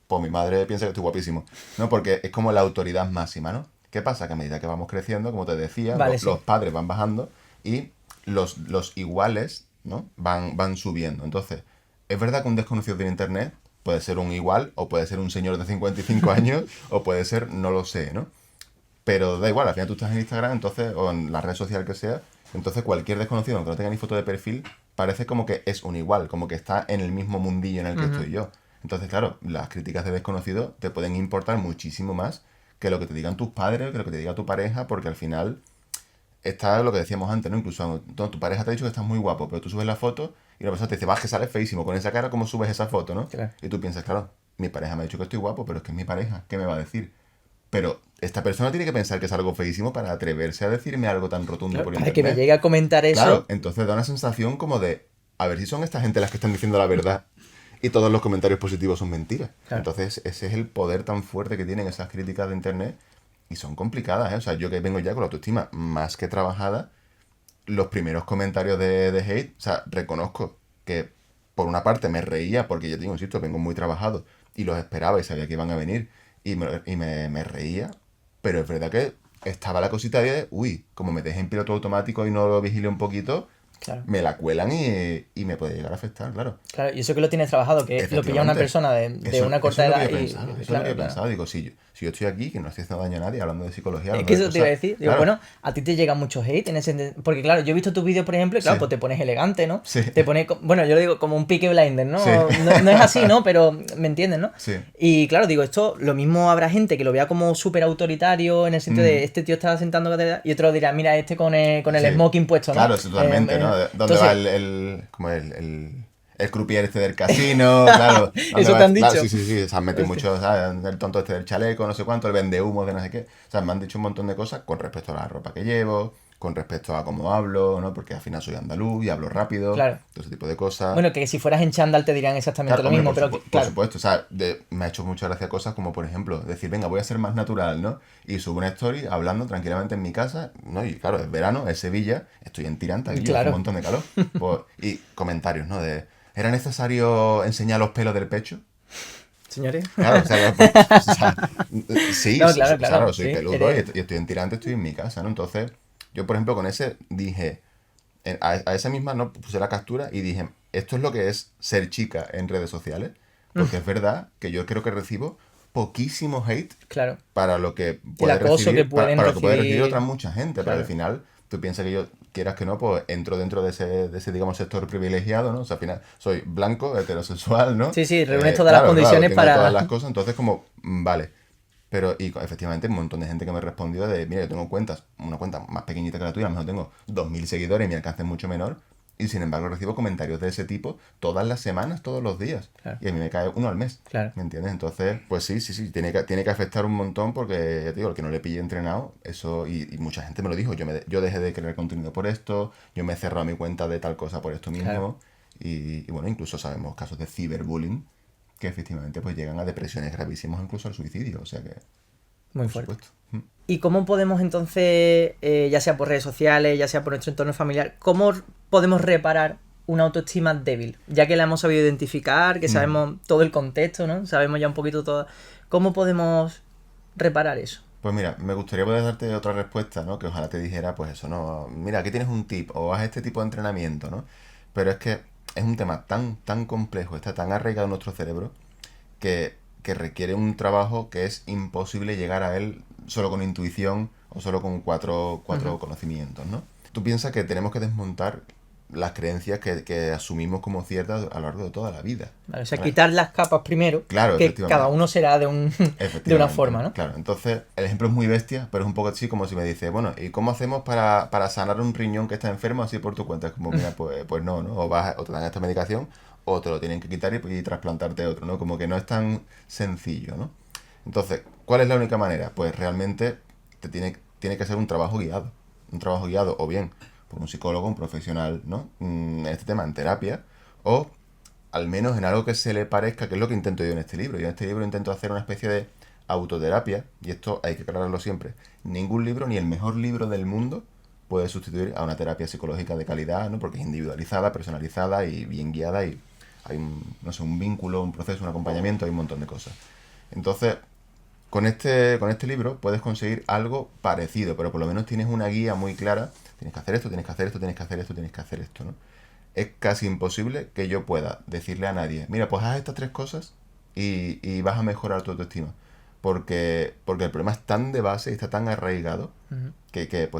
pues mi madre piensa que estoy guapísimo, ¿no? Porque es como la autoridad máxima, ¿no? ¿Qué pasa? Que a medida que vamos creciendo, como te decía, Vale, los sí. padres van bajando y los iguales, ¿no? Van subiendo. Entonces, es verdad que un desconocido de internet puede ser un igual, o puede ser un señor de 55 años, o puede ser, no lo sé, ¿no? Pero da igual, al final tú estás en Instagram, entonces, o en la red social que sea, entonces cualquier desconocido, aunque no tenga ni foto de perfil, parece como que es un igual, como que está en el mismo mundillo en el que estoy yo. Entonces, claro, las críticas de desconocido te pueden importar muchísimo más que lo que te digan tus padres, que lo que te diga tu pareja, porque al final está lo que decíamos antes, ¿no? Incluso tu pareja te ha dicho que estás muy guapo, pero tú subes la foto y una persona te dice, vas que sales feísimo, con esa cara, ¿cómo subes esa foto, no? Claro. Y tú piensas, claro, mi pareja me ha dicho que estoy guapo, pero es que es mi pareja, ¿qué me va a decir? Pero esta persona tiene que pensar que es algo feísimo para atreverse a decirme algo tan rotundo Claro, por para internet. que me llegue a comentar eso. Claro, entonces da una sensación como de, a ver si son esta gente las que están diciendo la verdad y todos los comentarios positivos son mentiras. Claro. Entonces ese es el poder tan fuerte que tienen esas críticas de internet y son complicadas, ¿eh? O sea, yo que vengo ya con la autoestima más que trabajada, los primeros comentarios de hate, o sea, reconozco que por una parte me reía porque ya te digo, insisto, vengo muy trabajado y los esperaba y sabía que iban a venir y me reía, pero es verdad que estaba la cosita de, uy, como me dejé en piloto automático y no lo vigilé un poquito, Claro. me la cuelan y me puede llegar a afectar, claro. Claro, y eso que lo tienes trabajado, que lo pilla una Efectivamente. persona de una corta eso es lo edad que yo he y. pensado, eso es lo Claro, que he claro. pensado. Digo, si yo estoy aquí, que no estoy haciendo daño a nadie, hablando de psicología, Es hablando que de eso te iba a cosas. decir. Digo, Claro, bueno, a ti te llega mucho hate en ese. Porque claro, yo he visto tus vídeos, por ejemplo, y claro, Sí. pues te pones elegante, ¿no? Sí. Te pones. Bueno, yo lo digo como un pique blinder, ¿no? Sí. No es así, ¿no? Pero me entiendes, ¿no? Sí. Y claro, digo, esto lo mismo habrá gente que lo vea como súper autoritario en el sentido de este tío está sentando cátedra y otro dirá, mira, este con el Sí. smoking puesto, ¿no? Claro, sí, totalmente, ¿no? ¿Dónde entonces, va como el croupier este del casino? Claro. ¿Dónde ¿Eso va? te han Claro, dicho? sí, se han metido Hostia. muchos, ¿sabes? El tonto este del chaleco, no sé cuánto, el vende humo de no sé qué. O sea, me han dicho un montón de cosas con respecto a la ropa que llevo, con respecto a cómo hablo, ¿no? Porque al final soy andaluz y hablo rápido, Claro. todo ese tipo de cosas. Bueno, que si fueras en chándal te dirían exactamente Claro, lo hombre, mismo, pero por claro. supuesto, o sea, me ha hecho mucha gracia cosas como, por ejemplo, decir, venga, voy a ser más natural, ¿no? Y subo una story hablando tranquilamente en mi casa, ¿no? Y claro, es verano, es Sevilla, estoy en tiranta, aquí hace Claro. un montón de calor. Y comentarios, ¿no? ¿Era necesario enseñar los pelos del pecho? Señores. Claro, o sea, sí, No, claro, soy sí, peludo eres- y estoy en tirante, estoy en mi casa, ¿no? Entonces, yo, por ejemplo, con ese dije, a esa misma no puse la captura y dije, esto es lo que es ser chica en redes sociales, porque es verdad que yo creo que recibo poquísimo hate Claro. para lo que El puede acoso que recibir, pueden para lo que puede recibir recibir. otra mucha gente, pero Claro. al final tú piensas que yo, quieras que no, pues entro dentro de ese digamos, sector privilegiado, ¿no? O sea, al final soy blanco, heterosexual, ¿no? Sí, sí, reúnes todas las condiciones tengo para. todas las cosas, entonces como, vale. Pero, efectivamente, un montón de gente que me respondió de, mira, yo tengo una cuenta más pequeñita que la tuya, a lo mejor tengo 2000 seguidores y mi alcance es mucho menor, y sin embargo recibo comentarios de ese tipo todas las semanas, todos los días. Claro. Y a mí me cae uno al mes. Claro. ¿Me entiendes? Entonces, pues sí, tiene que afectar un montón porque, ya te digo, el que no le pille entrenado, eso, y mucha gente me lo dijo, yo dejé de crear contenido por esto, yo me he cerrado mi cuenta de tal cosa por esto mismo, Claro. y bueno, incluso sabemos casos de ciberbullying que efectivamente pues llegan a depresiones gravísimas, incluso al suicidio, o sea que, Muy por fuerte. supuesto. ¿Y cómo podemos entonces, ya sea por redes sociales, ya sea por nuestro entorno familiar, cómo podemos reparar una autoestima débil? Ya que la hemos sabido identificar, que sabemos todo el contexto, ¿no? Sabemos ya un poquito todo. ¿Cómo podemos reparar eso? Pues mira, me gustaría poder darte otra respuesta, ¿no? Que ojalá te dijera, pues eso, ¿no? Mira, aquí tienes un tip, o haz este tipo de entrenamiento, ¿no? Pero es que es un tema tan complejo, está tan arraigado en nuestro cerebro, que requiere un trabajo que es imposible llegar a él solo con intuición o solo con cuatro conocimientos, ¿no? Tú piensas que tenemos que desmontar las creencias que asumimos como ciertas a lo largo de toda la vida. Vale, o sea, ¿vale? quitar las capas primero, Claro, que efectivamente. cada uno será de una Efectivamente, forma, ¿no? claro. Entonces, el ejemplo es muy bestia, pero es un poco así como si me dice, bueno, ¿y cómo hacemos para sanar un riñón que está enfermo así por tu cuenta? Es como, mira, pues no, ¿no? O te dan esta medicación, o te lo tienen que quitar y trasplantarte otro, ¿no? Como que no es tan sencillo, ¿no? Entonces, ¿cuál es la única manera? Pues realmente tiene que ser un trabajo guiado. Un trabajo guiado, o bien por un psicólogo, un profesional, ¿no? En este tema, en terapia, o al menos en algo que se le parezca, que es lo que intento yo en este libro. Yo en este libro intento hacer una especie de autoterapia, y esto hay que aclararlo siempre. Ningún libro, ni el mejor libro del mundo, puede sustituir a una terapia psicológica de calidad, ¿no? Porque es individualizada, personalizada y bien guiada, y hay no sé, un vínculo, un proceso, un acompañamiento, hay un montón de cosas. Entonces, con este libro puedes conseguir algo parecido, pero por lo menos tienes una guía muy clara. Tienes que hacer esto, tienes que hacer esto, tienes que hacer esto, tienes que hacer esto, ¿no? Es casi imposible que yo pueda decirle a nadie, mira, pues haz estas 3 cosas y vas a mejorar tu autoestima. Porque el problema es tan de base y está tan arraigado Ujú. que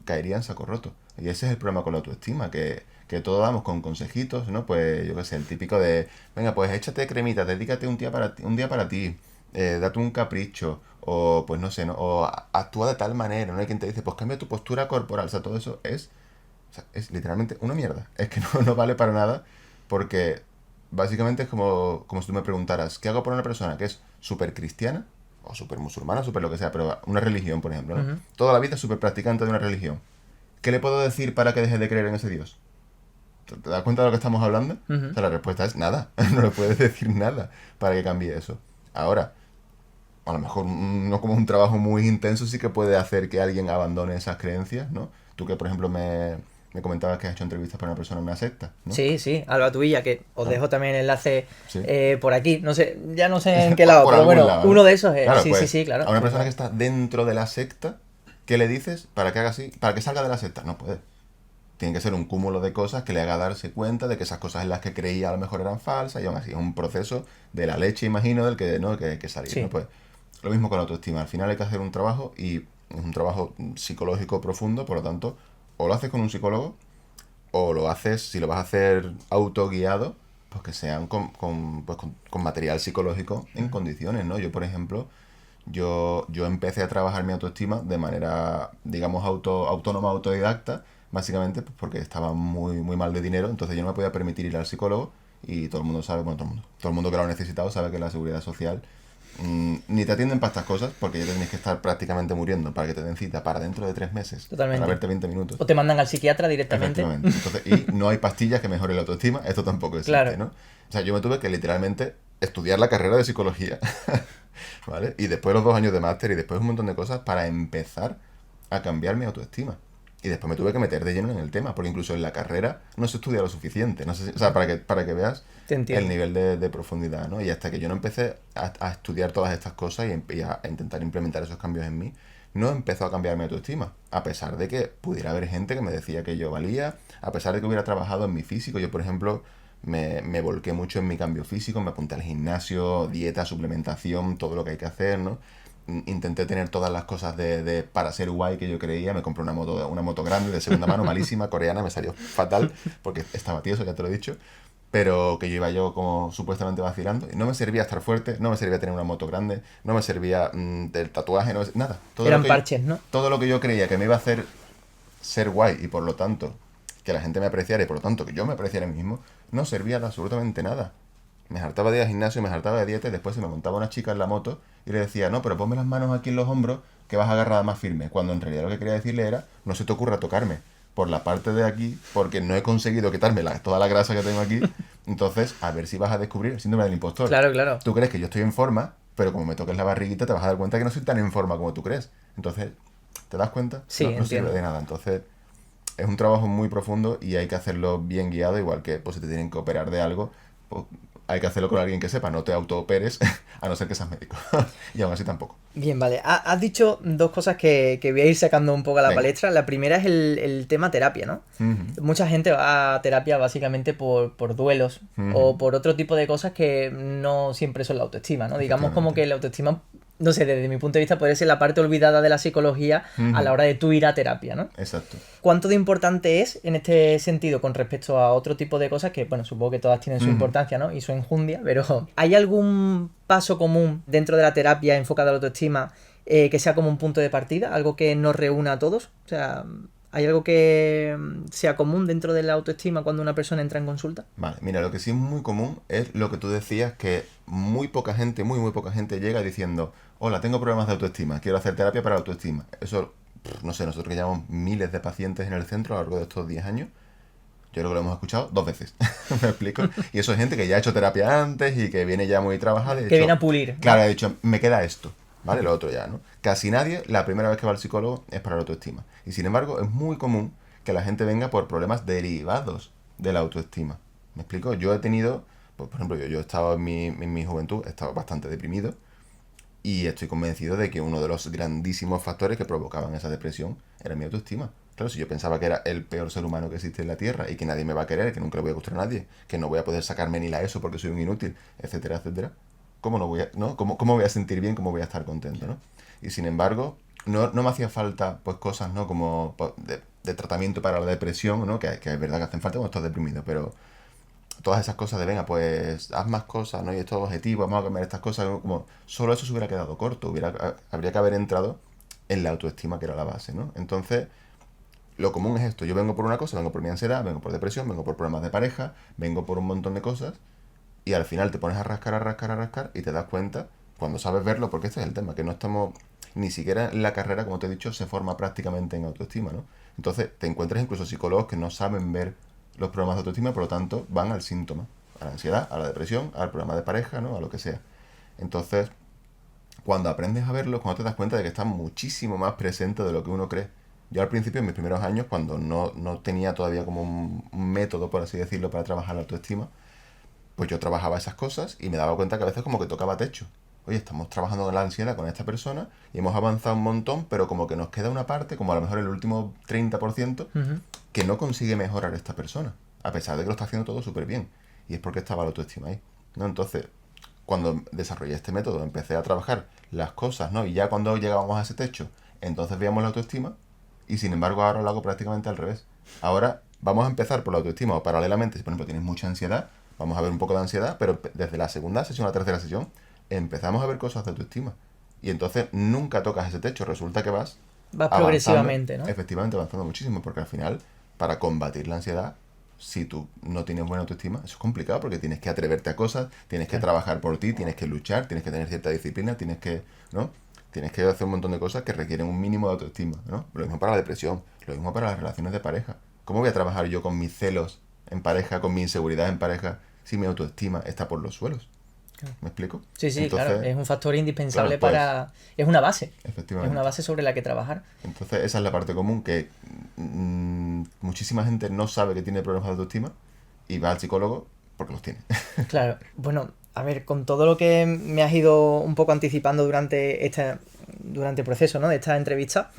caería en saco roto. Y ese es el problema con la autoestima, que todo damos con consejitos, ¿no? Pues yo qué sé, el típico de, venga, pues échate cremita, dedícate un día para ti, date un capricho, o pues no sé, ¿no? O actúa de tal manera, ¿no? Hay quien te dice, pues cambia tu postura corporal, o sea, todo eso es literalmente una mierda. Es que no vale para nada porque básicamente es como si tú me preguntaras, ¿qué hago por una persona que es súper cristiana o súper musulmana, súper lo que sea, pero una religión, por ejemplo, ¿no? Ujú. Toda la vida súper practicante de una religión. ¿Qué le puedo decir para que deje de creer en ese Dios? ¿Te das cuenta de lo que estamos hablando? O Ujú. sea, la respuesta es nada. No le puedes decir nada para que cambie eso. Ahora, a lo mejor no como un trabajo muy intenso sí que puede hacer que alguien abandone esas creencias, ¿no? Tú que, por ejemplo, me comentabas que has hecho entrevistas para una persona en una secta, ¿no? Sí, sí, Alba Tuilla, que os Claro, dejo también el enlace sí. por aquí. No sé, ya no sé en qué lado, Por pero algún bueno, lado, ¿no? uno de esos es. Claro, Sí, sí, pues sí, claro. a una Tal persona que cual. está dentro de la secta, ¿qué le dices para que haga así? Para que salga de la secta. No puede. Tiene que ser un cúmulo de cosas que le haga darse cuenta de que esas cosas en las que creía a lo mejor eran falsas y aún así es un proceso de la leche, imagino, del que no que hay que salir, ¿no? Sí, Pues lo mismo con la autoestima. Al final hay que hacer un trabajo y es un trabajo psicológico profundo, por lo tanto, o lo haces con un psicólogo o lo haces, si lo vas a hacer autoguiado, pues que sean con material psicológico en condiciones, ¿no? Yo, por ejemplo, yo empecé a trabajar mi autoestima de manera, digamos, autónoma, autodidacta, básicamente pues porque estaba muy mal de dinero, entonces yo no me podía permitir ir al psicólogo y todo el mundo sabe, bueno, todo el mundo que lo ha necesitado sabe que la seguridad social ni te atienden para estas cosas porque ya te tienes que estar prácticamente muriendo para que te den cita para dentro de 3 meses, para totalmente. verte 20 minutos. O te mandan al psiquiatra directamente. Efectivamente. Entonces, y no hay pastillas que mejoren la autoestima, esto tampoco existe, Claro. ¿no? O sea, yo me tuve que literalmente estudiar la carrera de psicología, ¿vale? Y después los 2 años de máster y después un montón de cosas para empezar a cambiar mi autoestima. Y después me tuve que meter de lleno en el tema, porque incluso en la carrera no se estudia lo suficiente. No sé o sea, para que veas Te el entiendo. nivel de profundidad, ¿no? Y hasta que yo no empecé a estudiar todas estas cosas y a intentar implementar esos cambios en mí, no empezó a cambiar mi autoestima. A pesar de que pudiera haber gente que me decía que yo valía, a pesar de que hubiera trabajado en mi físico. Yo, por ejemplo, me volqué mucho en mi cambio físico, me apunté al gimnasio, dieta, suplementación, todo lo que hay que hacer, ¿no? Intenté tener todas las cosas para ser guay que yo creía. Me compré una moto grande de segunda mano, malísima, coreana, me salió fatal porque estaba tieso, ya te lo he dicho. Pero que yo iba yo como supuestamente vacilando. Y no me servía estar fuerte, no me servía tener una moto grande, no me servía del tatuaje, nada. Eran parches, ¿no? Todo lo que yo creía que me iba a hacer ser guay y por lo tanto que la gente me apreciara y por lo tanto que yo me apreciara a mí mismo, no servía de absolutamente nada. Me hartaba de ir al gimnasio, me hartaba de dieta y después se me montaba una chica en la moto y le decía, no, pero ponme las manos aquí en los hombros que vas agarrada más firme. Cuando en realidad lo que quería decirle era, no se te ocurra tocarme por la parte de aquí porque no he conseguido quitarme toda la grasa que tengo aquí. Entonces, a ver si vas a descubrir el síndrome del impostor. Claro, claro. Tú crees que yo estoy en forma, pero como me toques la barriguita te vas a dar cuenta que no soy tan en forma como tú crees. Entonces, ¿te das cuenta? Sí, No sirve entiendo. de nada. Entonces, es un trabajo muy profundo y hay que hacerlo bien guiado, igual que pues, si te tienen que operar de algo, pues, hay que hacerlo con alguien que sepa, no te autooperes, a no ser que seas médico. Y aún así tampoco. Bien, vale. Has dicho dos cosas que voy a ir sacando un poco a la Venga. palestra. La primera es el tema terapia, ¿no? Ujú, Mucha gente va a terapia básicamente por duelos ujú. o por otro tipo de cosas que no siempre son la autoestima, ¿no? Digamos como Efectivamente. que la autoestima no sé, desde mi punto de vista puede ser la parte olvidada de la psicología a la hora de tú ir a terapia, ¿no? Exacto. ¿Cuánto de importante es en este sentido con respecto a otro tipo de cosas que, bueno, supongo que todas tienen su importancia, ¿no? Y su enjundia, pero ¿hay algún paso común dentro de la terapia enfocada a la autoestima que sea como un punto de partida? ¿Algo que nos reúna a todos? O sea, ¿hay algo que sea común dentro de la autoestima cuando una persona entra en consulta? Vale, mira, lo que sí es muy común es lo que tú decías, que muy poca gente, muy poca gente llega diciendo, hola, tengo problemas de autoestima, quiero hacer terapia para la autoestima. Eso, no sé, nosotros que llevamos miles de pacientes en el centro a lo largo de estos 10 años, yo creo que lo hemos escuchado 2 veces, ¿me explico? Y eso es gente que ya ha hecho terapia antes y que viene ya muy trabajada. Que viene a pulir, ¿no? Claro, ha dicho, me queda esto, ¿vale? Lo otro ya, ¿no? Casi nadie, la primera vez que va al psicólogo es para la autoestima. Y sin embargo, es muy común que la gente venga por problemas derivados de la autoestima. ¿Me explico? Yo he tenido, pues, por ejemplo, yo he estado en mi juventud, he estado bastante deprimido y estoy convencido de que uno de los grandísimos factores que provocaban esa depresión era mi autoestima. Claro, si yo pensaba que era el peor ser humano que existe en la Tierra y que nadie me va a querer, que nunca le voy a gustar a nadie, que no voy a poder sacarme ni la ESO porque soy un inútil, etcétera, etcétera, ¿cómo no voy a, ¿no? ¿Cómo voy a sentir bien? ¿Cómo voy a estar contento? ¿No? Y sin embargo, no me hacía falta pues cosas, ¿no? Como pues, de tratamiento para la depresión, ¿no? Que es verdad que hacen falta cuando estás deprimido, pero todas esas cosas de, venga, pues haz más cosas, ¿no? Y estos objetivos, vamos a cambiar estas cosas, ¿no? Como solo eso se hubiera quedado corto, habría que haber entrado en la autoestima, que era la base, ¿no? Entonces, lo común es esto, yo vengo por una cosa, vengo por mi ansiedad, vengo por depresión, vengo por problemas de pareja, vengo por un montón de cosas, y al final te pones a rascar, a rascar, a rascar, y te das cuenta, cuando sabes verlo, porque este es el tema, que no estamos, ni siquiera en la carrera, como te he dicho, se forma prácticamente en autoestima, ¿no? Entonces, te encuentras incluso psicólogos que no saben ver los problemas de autoestima, por lo tanto, van al síntoma, a la ansiedad, a la depresión, al problema de pareja, ¿no? A lo que sea. Entonces, cuando aprendes a verlo, cuando te das cuenta de que está muchísimo más presente de lo que uno cree. Yo al principio, en mis primeros años, cuando no tenía todavía como un método, por así decirlo, para trabajar la autoestima, pues yo trabajaba esas cosas y me daba cuenta que a veces como que tocaba techo. Oye, estamos trabajando con la ansiedad con esta persona y hemos avanzado un montón, pero como que nos queda una parte, como a lo mejor el último 30%, que no consigue mejorar esta persona, a pesar de que lo está haciendo todo súper bien. Y es porque estaba la autoestima ahí, ¿no? Entonces, cuando desarrollé este método, empecé a trabajar las cosas, ¿no? Y ya cuando llegábamos a ese techo, entonces veíamos la autoestima y sin embargo ahora lo hago prácticamente al revés. Ahora vamos a empezar por la autoestima o paralelamente, si por ejemplo tienes mucha ansiedad, vamos a ver un poco de ansiedad, pero desde la segunda sesión a la tercera sesión empezamos a ver cosas de autoestima. Y entonces nunca tocas ese techo, resulta que vas progresivamente, ¿no? Efectivamente, avanzando muchísimo, porque al final, para combatir la ansiedad, si tú no tienes buena autoestima, eso es complicado porque tienes que atreverte a cosas, tienes que trabajar por ti, tienes que luchar, tienes que tener cierta disciplina, tienes que, ¿no? Tienes que hacer un montón de cosas que requieren un mínimo de autoestima, ¿no? Lo mismo para la depresión, lo mismo para las relaciones de pareja. ¿Cómo voy a trabajar yo con mis celos en pareja, con mi inseguridad en pareja, si mi autoestima está por los suelos? ¿Me explico? Sí, sí, Entonces, claro, es un factor indispensable claro, pues, para... Es una base, es efectivamente. una base sobre la que trabajar. Entonces esa es la parte común, que muchísima gente no sabe que tiene problemas de autoestima y va al psicólogo porque los tiene. Claro, bueno, a ver, con todo lo que me has ido un poco anticipando durante el proceso, ¿no? De esta entrevista,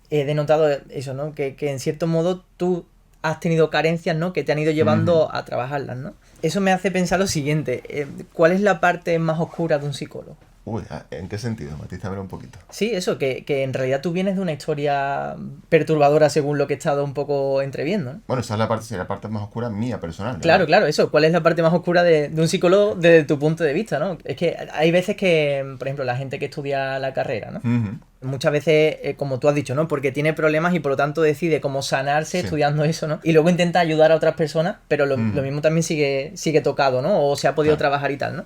he denotado eso, ¿no? Que en cierto modo tú has tenido carencias, ¿no? Que te han ido llevando a trabajarlas, ¿no? Eso me hace pensar lo siguiente, ¿cuál es la parte más oscura de un psicólogo? Uy, ¿en qué sentido? Matízamelo un poquito. Sí, eso, que en realidad tú vienes de una historia perturbadora según lo que he estado un poco entreviendo, ¿no? Bueno, esa es la parte más oscura mía personal, ¿verdad? Claro, claro, eso. ¿Cuál es la parte más oscura de un psicólogo desde tu punto de vista, no? Es que hay veces que, por ejemplo, la gente que estudia la carrera, ¿no? Muchas veces, como tú has dicho, ¿no? Porque tiene problemas y por lo tanto decide cómo sanarse estudiando eso, ¿no? Y luego intenta ayudar a otras personas, pero lo mismo también sigue tocado, ¿no? O se ha podido trabajar y tal, ¿no?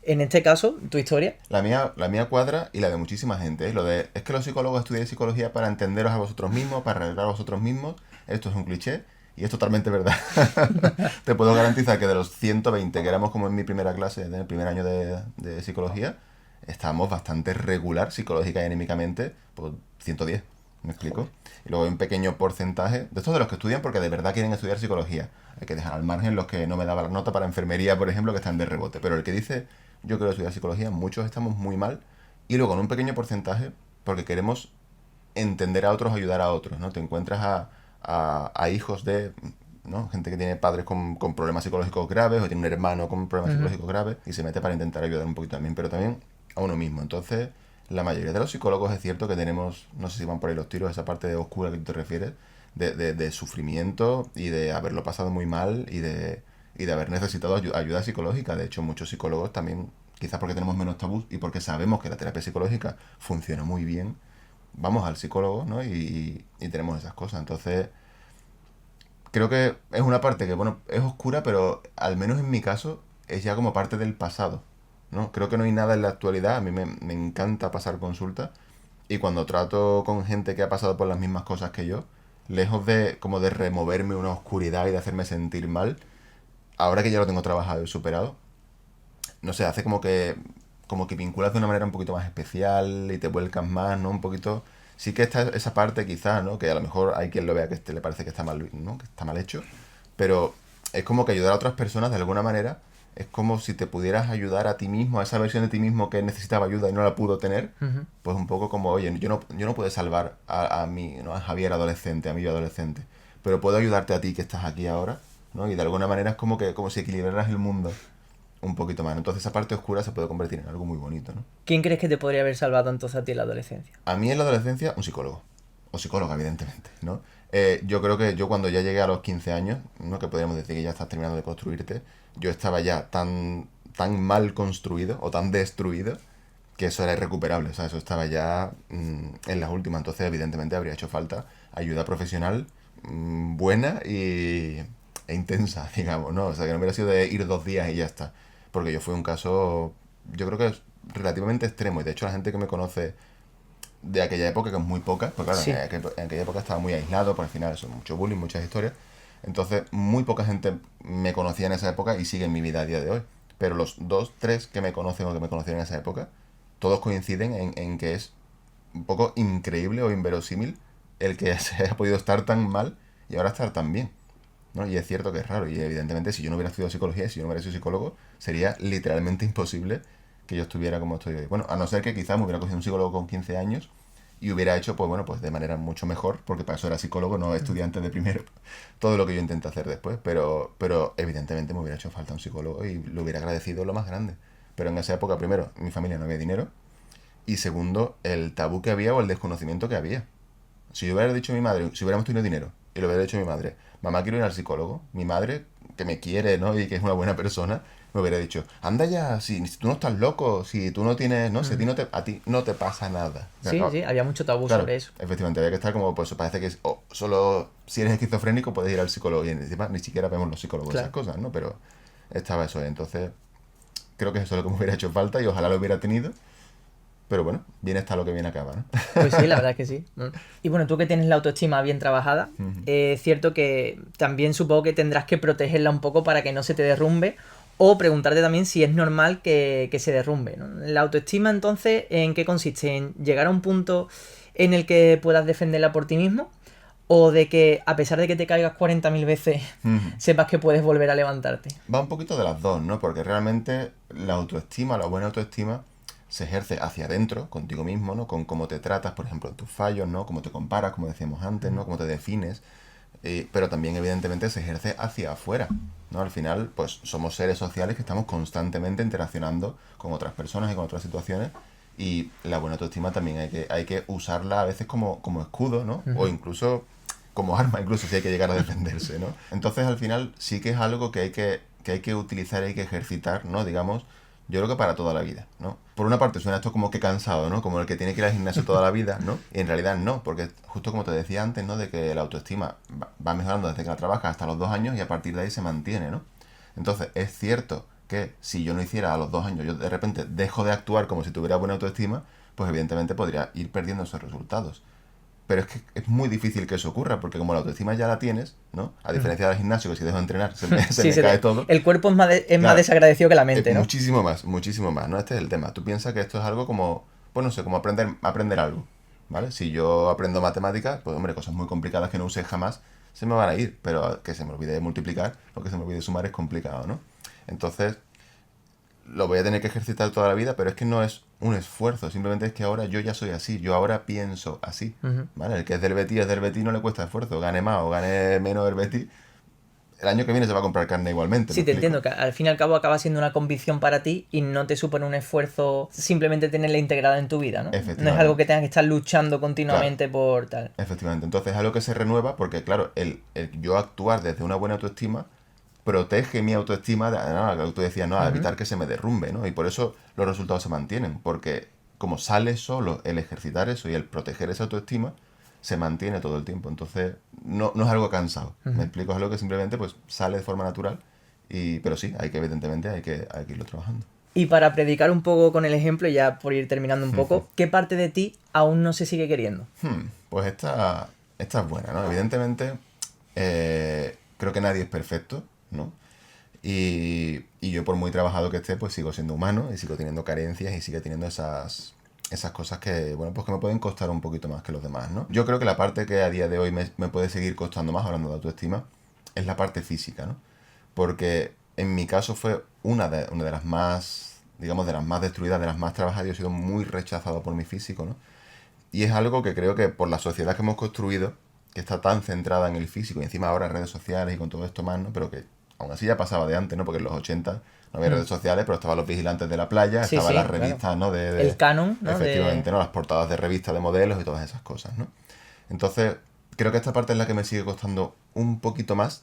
En este caso, tu historia. La mía cuadra y la de muchísima gente. Es que los psicólogos estudian psicología para entenderos a vosotros mismos, para arreglar a vosotros mismos. Esto es un cliché y es totalmente verdad. Te puedo garantizar que de los 120 que éramos como en mi primera clase, en el primer año de psicología, estábamos bastante regular psicológica y anímicamente, pues 110. ¿Me explico? Y luego hay un pequeño porcentaje de estos de los que estudian porque de verdad quieren estudiar psicología. Hay que dejar al margen los que no me daban la nota para enfermería, por ejemplo, que están de rebote. Pero el que dice, yo quiero estudiar psicología, muchos estamos muy mal. Y luego en un pequeño porcentaje porque queremos entender a otros, ayudar a otros, ¿no? Te encuentras a hijos de, ¿no? Gente que tiene padres con problemas psicológicos graves o tiene un hermano con problemas psicológicos graves y se mete para intentar ayudar un poquito también, pero también a uno mismo. Entonces, la mayoría de los psicólogos es cierto que tenemos, no sé si van por ahí los tiros, esa parte de oscura que tú te refieres, de sufrimiento y de haberlo pasado muy mal y de haber necesitado ayuda psicológica. De hecho, muchos psicólogos también, quizás porque tenemos menos tabús y porque sabemos que la terapia psicológica funciona muy bien, vamos al psicólogo, ¿no? Y tenemos esas cosas. Entonces, creo que es una parte que, bueno, es oscura, pero al menos en mi caso es ya como parte del pasado, ¿no? Creo que no hay nada en la actualidad, a mí me encanta pasar consultas y cuando trato con gente que ha pasado por las mismas cosas que yo, lejos de como de removerme una oscuridad y de hacerme sentir mal, ahora que ya lo tengo trabajado y superado, no sé, hace como que vinculas de una manera un poquito más especial y te vuelcas más, ¿no? Un poquito. Sí que está esa parte quizás, ¿no? Que a lo mejor hay quien lo vea que le parece que está mal, ¿no? Que está mal hecho. Pero es como que ayudar a otras personas de alguna manera es como si te pudieras ayudar a ti mismo, a esa versión de ti mismo que necesitaba ayuda y no la pudo tener. Ujú. Pues un poco como, oye, yo no puedo salvar a mí, ¿no? A Javier adolescente, a mí yo adolescente. Pero puedo ayudarte a ti que estás aquí ahora, ¿no? Y de alguna manera es como que, como si equilibraras el mundo un poquito más. Entonces esa parte oscura se puede convertir en algo muy bonito, ¿no? ¿Quién crees que te podría haber salvado entonces a ti en la adolescencia? A mí en la adolescencia, un psicólogo. O psicóloga, evidentemente, ¿no? Yo creo que yo cuando ya llegué a los 15 años, ¿no? Que podríamos decir que ya estás terminando de construirte, yo estaba ya tan mal construido o tan destruido que eso era irrecuperable. O sea, eso estaba ya en las últimas. Entonces, evidentemente, habría hecho falta ayuda profesional buena e intensa, digamos, ¿no? O sea, que no hubiera sido de ir 2 días y ya está. Porque yo fui un caso, yo creo que es relativamente extremo. Y de hecho, la gente que me conoce de aquella época, que es muy poca, porque claro, Sí. en aquella época estaba muy aislado, por al final eso, mucho bullying, muchas historias. Entonces, muy poca gente me conocía en esa época y sigue en mi vida a día de hoy. Pero los dos, tres que me conocen o que me conocieron en esa época, todos coinciden en que es un poco increíble o inverosímil el que se haya podido estar tan mal y ahora estar tan bien, ¿no? Y es cierto que es raro. Y evidentemente, si yo no hubiera estudiado psicología y si yo no hubiera sido psicólogo, sería literalmente imposible que yo estuviera como estoy hoy. Bueno, a no ser que quizás me hubiera cogido un psicólogo con 15 años y hubiera hecho, pues bueno, pues de manera mucho mejor, porque para eso era psicólogo, no estudiante de primero, todo lo que yo intenté hacer después. Pero evidentemente me hubiera hecho falta un psicólogo y lo hubiera agradecido lo más grande. Pero en esa época, primero, en mi familia no había dinero. Y segundo, el tabú que había o el desconocimiento que había. Si yo hubiera dicho a mi madre, si hubiéramos tenido dinero y lo hubiera dicho a mi madre, mamá, quiero ir al psicólogo, mi madre, que me quiere, ¿no? Y que es una buena persona, me hubiera dicho, anda ya, si tú no estás loco, si tú no tienes, no, si a ti no te pasa nada. O sea, Sí, sí, había mucho tabú claro, sobre eso. efectivamente, había que estar como, pues parece que solo si eres esquizofrénico puedes ir al psicólogo. Y encima ni siquiera vemos los psicólogos esas Claro. cosas, ¿no? Pero estaba eso, entonces creo que eso es lo que me hubiera hecho falta y ojalá lo hubiera tenido. Pero bueno, bien está lo que bien acaba, ¿no? Pues sí, la verdad es que sí. Y bueno, tú que tienes la autoestima bien trabajada, Ujú. es cierto que también supongo que tendrás que protegerla un poco para que no se te derrumbe o preguntarte también si es normal que se derrumbe, ¿no? La autoestima entonces, ¿en qué consiste? ¿En llegar a un punto en el que puedas defenderla por ti mismo? ¿O de que a pesar de que te caigas 40.000 veces, Ujú. sepas que puedes volver a levantarte? Va un poquito de las dos, ¿no? Porque realmente la autoestima, la buena autoestima, se ejerce hacia adentro, contigo mismo, ¿no? Con cómo te tratas, por ejemplo, en tus fallos, ¿no? Cómo te comparas, como decíamos antes, ¿no? Cómo te defines. Pero también, evidentemente, se ejerce hacia afuera, ¿no? Al final, pues somos seres sociales que estamos constantemente interaccionando con otras personas y con otras situaciones. Y la buena autoestima también hay que usarla a veces como escudo, ¿no? O incluso como arma, incluso si hay que llegar a defenderse, ¿no? Entonces, al final, sí que es algo que hay que utilizar y hay que ejercitar, ¿no? Digamos, yo creo que para toda la vida, ¿no? Por una parte suena esto como que cansado, ¿no? Como el que tiene que ir al gimnasio toda la vida, ¿no? Y en realidad no, porque justo como te decía antes, ¿no? De que la autoestima va mejorando desde que la trabajas hasta los 2 años y a partir de ahí se mantiene, ¿no? Entonces, es cierto que si yo no hiciera a los 2 años, yo de repente dejo de actuar como si tuviera buena autoestima, pues evidentemente podría ir perdiendo esos resultados. Pero es que es muy difícil que eso ocurra, porque como la autoestima ya la tienes, ¿no? A diferencia del gimnasio, que si dejo de entrenar se Sí, me cae todo. el cuerpo es más Claro, desagradecido que la mente, ¿no? muchísimo más, ¿no? Este es el tema. Tú piensas que esto es algo como, pues no sé, como aprender algo, ¿vale? Si yo aprendo matemáticas, pues hombre, cosas muy complicadas que no use jamás, se me van a ir, pero que se me olvide multiplicar o que se me olvide sumar es complicado, ¿no? Entonces, lo voy a tener que ejercitar toda la vida, pero es que no es un esfuerzo, simplemente es que ahora yo ya soy así, yo ahora pienso así, Ujú. ¿vale? El que es del Betis no le cuesta esfuerzo, gane más o gane menos el Betis, el año que viene se va a comprar carne igualmente. Sí, te entiendo, que al fin y al cabo acaba siendo una convicción para ti y no te supone un esfuerzo simplemente tenerla integrada en tu vida, ¿no? No es algo que tengas que estar luchando continuamente por tal. Efectivamente, entonces es algo que se renueva porque, claro, el yo actuar desde una buena autoestima protege mi autoestima, lo que tú decías, ¿no? A evitar que se me derrumbe, ¿no? Y por eso los resultados se mantienen, porque como sale solo el ejercitar eso y el proteger esa autoestima, se mantiene todo el tiempo. Entonces, no es algo cansado. ¿Me explico? Es algo que simplemente pues sale de forma natural, pero sí, evidentemente hay que irlo trabajando. Y para predicar un poco con el ejemplo, ya por ir terminando un poco, ¿qué parte de ti aún no se sigue queriendo? Pues esta es buena, ¿no? Evidentemente, creo que nadie es perfecto, ¿no? Y yo, por muy trabajado que esté, pues sigo siendo humano y sigo teniendo carencias y sigo teniendo esas cosas que, bueno, pues que me pueden costar un poquito más que los demás, ¿no? Yo creo que la parte que a día de hoy me puede seguir costando más, hablando de autoestima, es la parte física, ¿no? Porque en mi caso fue una de las más, digamos, de las más destruidas, de las más trabajadas. Yo he sido muy rechazado por mi físico, ¿no? Y es algo que creo que por la sociedad que hemos construido, que está tan centrada en el físico, y encima ahora en redes sociales y con todo esto más, ¿no? Pero que aún así ya pasaba de antes, ¿no? Porque en los 80 no había redes sociales, pero estaban los vigilantes de la playa, Sí, estaban sí, las claro. revistas, ¿no? El canon, ¿no? Efectivamente, ¿no? Las portadas de revistas de modelos y todas esas cosas, ¿no? Entonces, creo que esta parte es la que me sigue costando un poquito más,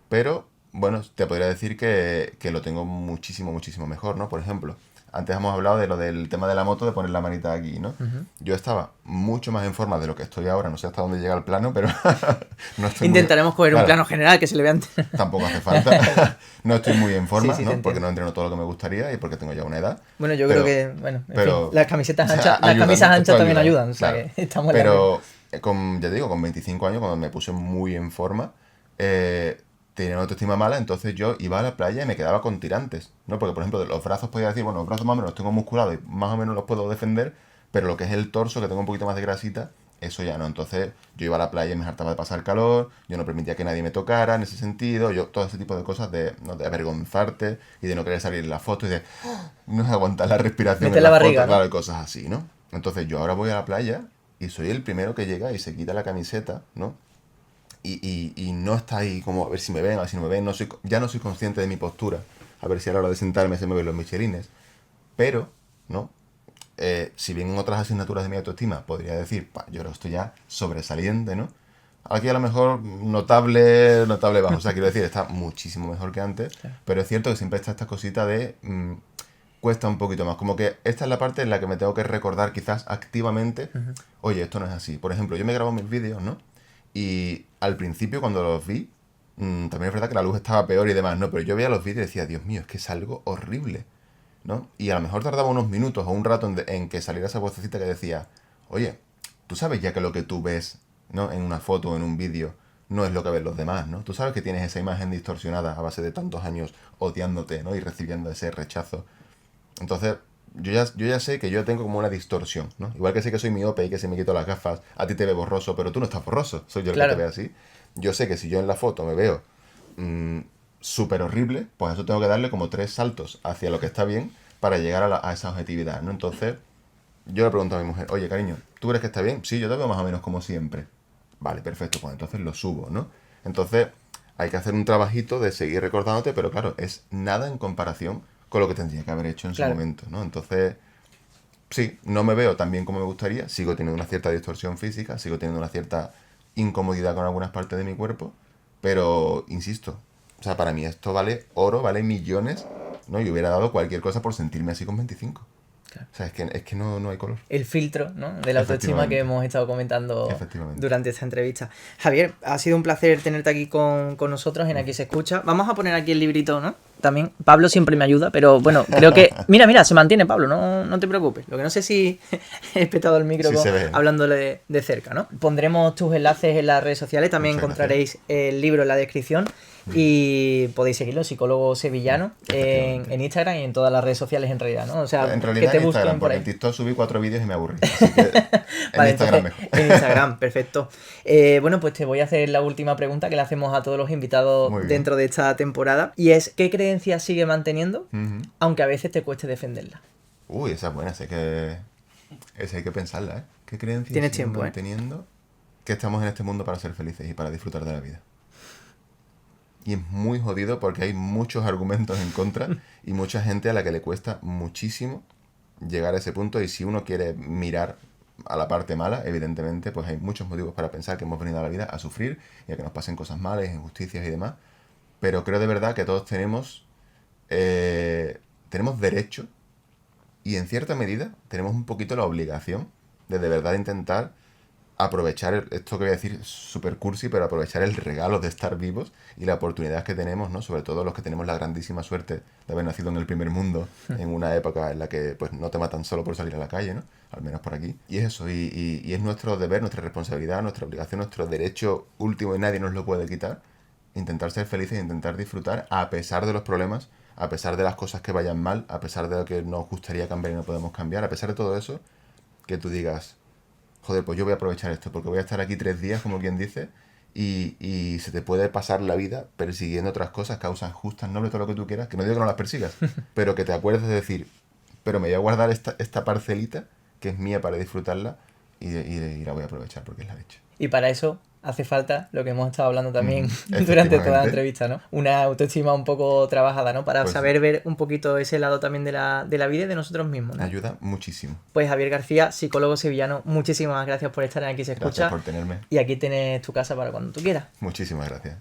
pero bueno, te podría decir que lo tengo muchísimo, muchísimo mejor, ¿no? Por ejemplo, antes hemos hablado de lo del tema de la moto, de poner la manita aquí, ¿no? Yo estaba mucho más en forma de lo que estoy ahora, no sé hasta dónde llega el plano, pero no estoy Intentaremos coger un plano general que se le vea antes. Tampoco hace falta. No estoy muy en forma, Sí, ¿no? Porque no entreno todo lo que me gustaría y porque tengo ya una edad. Bueno, yo creo que, bueno, en pero, fin, las camisetas o sea, anchas, las camisas anchas también ayudan, o sea claro. que estamos en la Pero, ya te digo, con 25 años, cuando me puse muy en forma, tenía una autoestima mala, entonces yo iba a la playa y me quedaba con tirantes, ¿no? Porque, por ejemplo, de los brazos podía decir, bueno, los brazos más o menos los tengo musculados y más o menos los puedo defender, pero lo que es el torso, que tengo un poquito más de grasita, eso ya no. Entonces yo iba a la playa y me hartaba de pasar calor, yo no permitía que nadie me tocara en ese sentido, yo todo ese tipo de cosas ¿no? de avergonzarte y de no querer salir en la foto y de no aguantar la respiración Mete en la la barriga, foto, ¿no? claro, y cosas así, ¿no? Entonces yo ahora voy a la playa y soy el primero que llega y se quita la camiseta, ¿no? Y no está ahí como a ver si me ven, a ver si no me ven, ya no soy consciente de mi postura, a ver si a la hora de sentarme se me ven los michelines, pero, ¿no? Si bien en otras asignaturas de mi autoestima podría decir, yo ahora estoy ya sobresaliente, ¿no? Aquí a lo mejor notable bajo, o sea, quiero decir, está muchísimo mejor que antes, Claro. pero es cierto que siempre está esta cosita de cuesta un poquito más, como que esta es la parte en la que me tengo que recordar quizás activamente, oye, esto no es así. Por ejemplo, yo me grabo mis vídeos, ¿no? Y al principio cuando los vi, también es verdad que la luz estaba peor y demás, ¿no? Pero yo veía los vídeos y decía, Dios mío, es que es algo horrible, ¿no? Y a lo mejor tardaba unos minutos o un rato en que saliera esa vocecita que decía, oye, tú sabes ya que lo que tú ves, ¿no? En una foto o en un vídeo no es lo que ven los demás, ¿no? Tú sabes que tienes esa imagen distorsionada a base de tantos años odiándote, ¿no? Y recibiendo ese rechazo. Entonces, yo ya sé que yo tengo como una distorsión, ¿no? Igual que sé que soy miope y que si me quito las gafas, a ti te ve borroso, pero tú no estás borroso, soy yo el que te ve así. Yo sé que si yo en la foto me veo súper horrible, pues eso tengo que darle como 3 saltos hacia lo que está bien para llegar a esa objetividad, ¿no? Entonces, yo le pregunto a mi mujer, oye, cariño, ¿tú crees que está bien? Sí, yo te veo más o menos como siempre. Vale, perfecto, pues entonces lo subo, ¿no? Entonces, hay que hacer un trabajito de seguir recordándote, pero claro, es nada en comparación con lo que tendría que haber hecho en su momento, ¿no? Entonces, sí, no me veo tan bien como me gustaría, sigo teniendo una cierta distorsión física, sigo teniendo una cierta incomodidad con algunas partes de mi cuerpo, pero, insisto, o sea, para mí esto vale oro, vale millones, ¿no? Y hubiera dado cualquier cosa por sentirme así con 25. Claro. O sea, es que no hay color. El filtro, ¿no? De la autoestima que hemos estado comentando durante esta entrevista. Javier, ha sido un placer tenerte aquí con nosotros en Aquí se escucha. Vamos a poner aquí el librito, ¿no? También, Pablo siempre me ayuda, pero bueno, creo que... Mira, se mantiene Pablo, no te preocupes. Lo que no sé si he espetado el micro hablándole de cerca, ¿no? Pondremos tus enlaces en las redes sociales, también encontraréis el libro en la descripción y podéis seguirlo, Psicólogo Sevillano, en Instagram y en todas las redes sociales en realidad, ¿no? O sea, en realidad que te en Instagram, porque en TikTok subí 4 vídeos y me aburrí, así que en Instagram mejor. En Instagram, perfecto. Bueno, pues te voy a hacer la última pregunta que le hacemos a todos los invitados dentro de esta temporada, y es, ¿qué creencias sigue manteniendo, aunque a veces te cueste defenderla? Uy, esa es buena, esa hay que pensarla, ¿eh? ¿Qué creencias Tienes sigue tiempo, manteniendo que estamos en este mundo para ser felices y para disfrutar de la vida? Y es muy jodido porque hay muchos argumentos en contra y mucha gente a la que le cuesta muchísimo llegar a ese punto. Y si uno quiere mirar a la parte mala, evidentemente, pues hay muchos motivos para pensar que hemos venido a la vida a sufrir y a que nos pasen cosas malas, injusticias y demás. Pero creo de verdad que todos tenemos derecho y en cierta medida tenemos un poquito la obligación de verdad intentar aprovechar, esto que voy a decir es súper cursi, pero aprovechar el regalo de estar vivos y la oportunidad que tenemos, ¿no? Sobre todo los que tenemos la grandísima suerte de haber nacido en el primer mundo, en una época en la que pues no te matan solo por salir a la calle, ¿no? Al menos por aquí. Y es eso, y es nuestro deber, nuestra responsabilidad, nuestra obligación, nuestro derecho último y nadie nos lo puede quitar, intentar ser felices e intentar disfrutar a pesar de los problemas, a pesar de las cosas que vayan mal, a pesar de lo que nos gustaría cambiar y no podemos cambiar, a pesar de todo eso, que tú digas, joder, pues yo voy a aprovechar esto, porque voy a estar aquí 3 días, como quien dice, y se te puede pasar la vida persiguiendo otras cosas, causas justas, nobles, todo lo que tú quieras, que no digo que no las persigas, pero que te acuerdes de decir, pero me voy a guardar esta parcelita, que es mía para disfrutarla, y la voy a aprovechar, porque es la leche. Y para eso hace falta lo que hemos estado hablando también durante toda la Efectivamente. entrevista, ¿no? Una autoestima un poco trabajada, ¿no? Para Pues saber ver un poquito ese lado también de la vida y de nosotros mismos, ¿no? ayuda muchísimo. Pues Javier García, psicólogo sevillano, muchísimas gracias por estar en Aquí se Gracias escucha. por tenerme. Y aquí tienes tu casa para cuando tú quieras. Muchísimas gracias.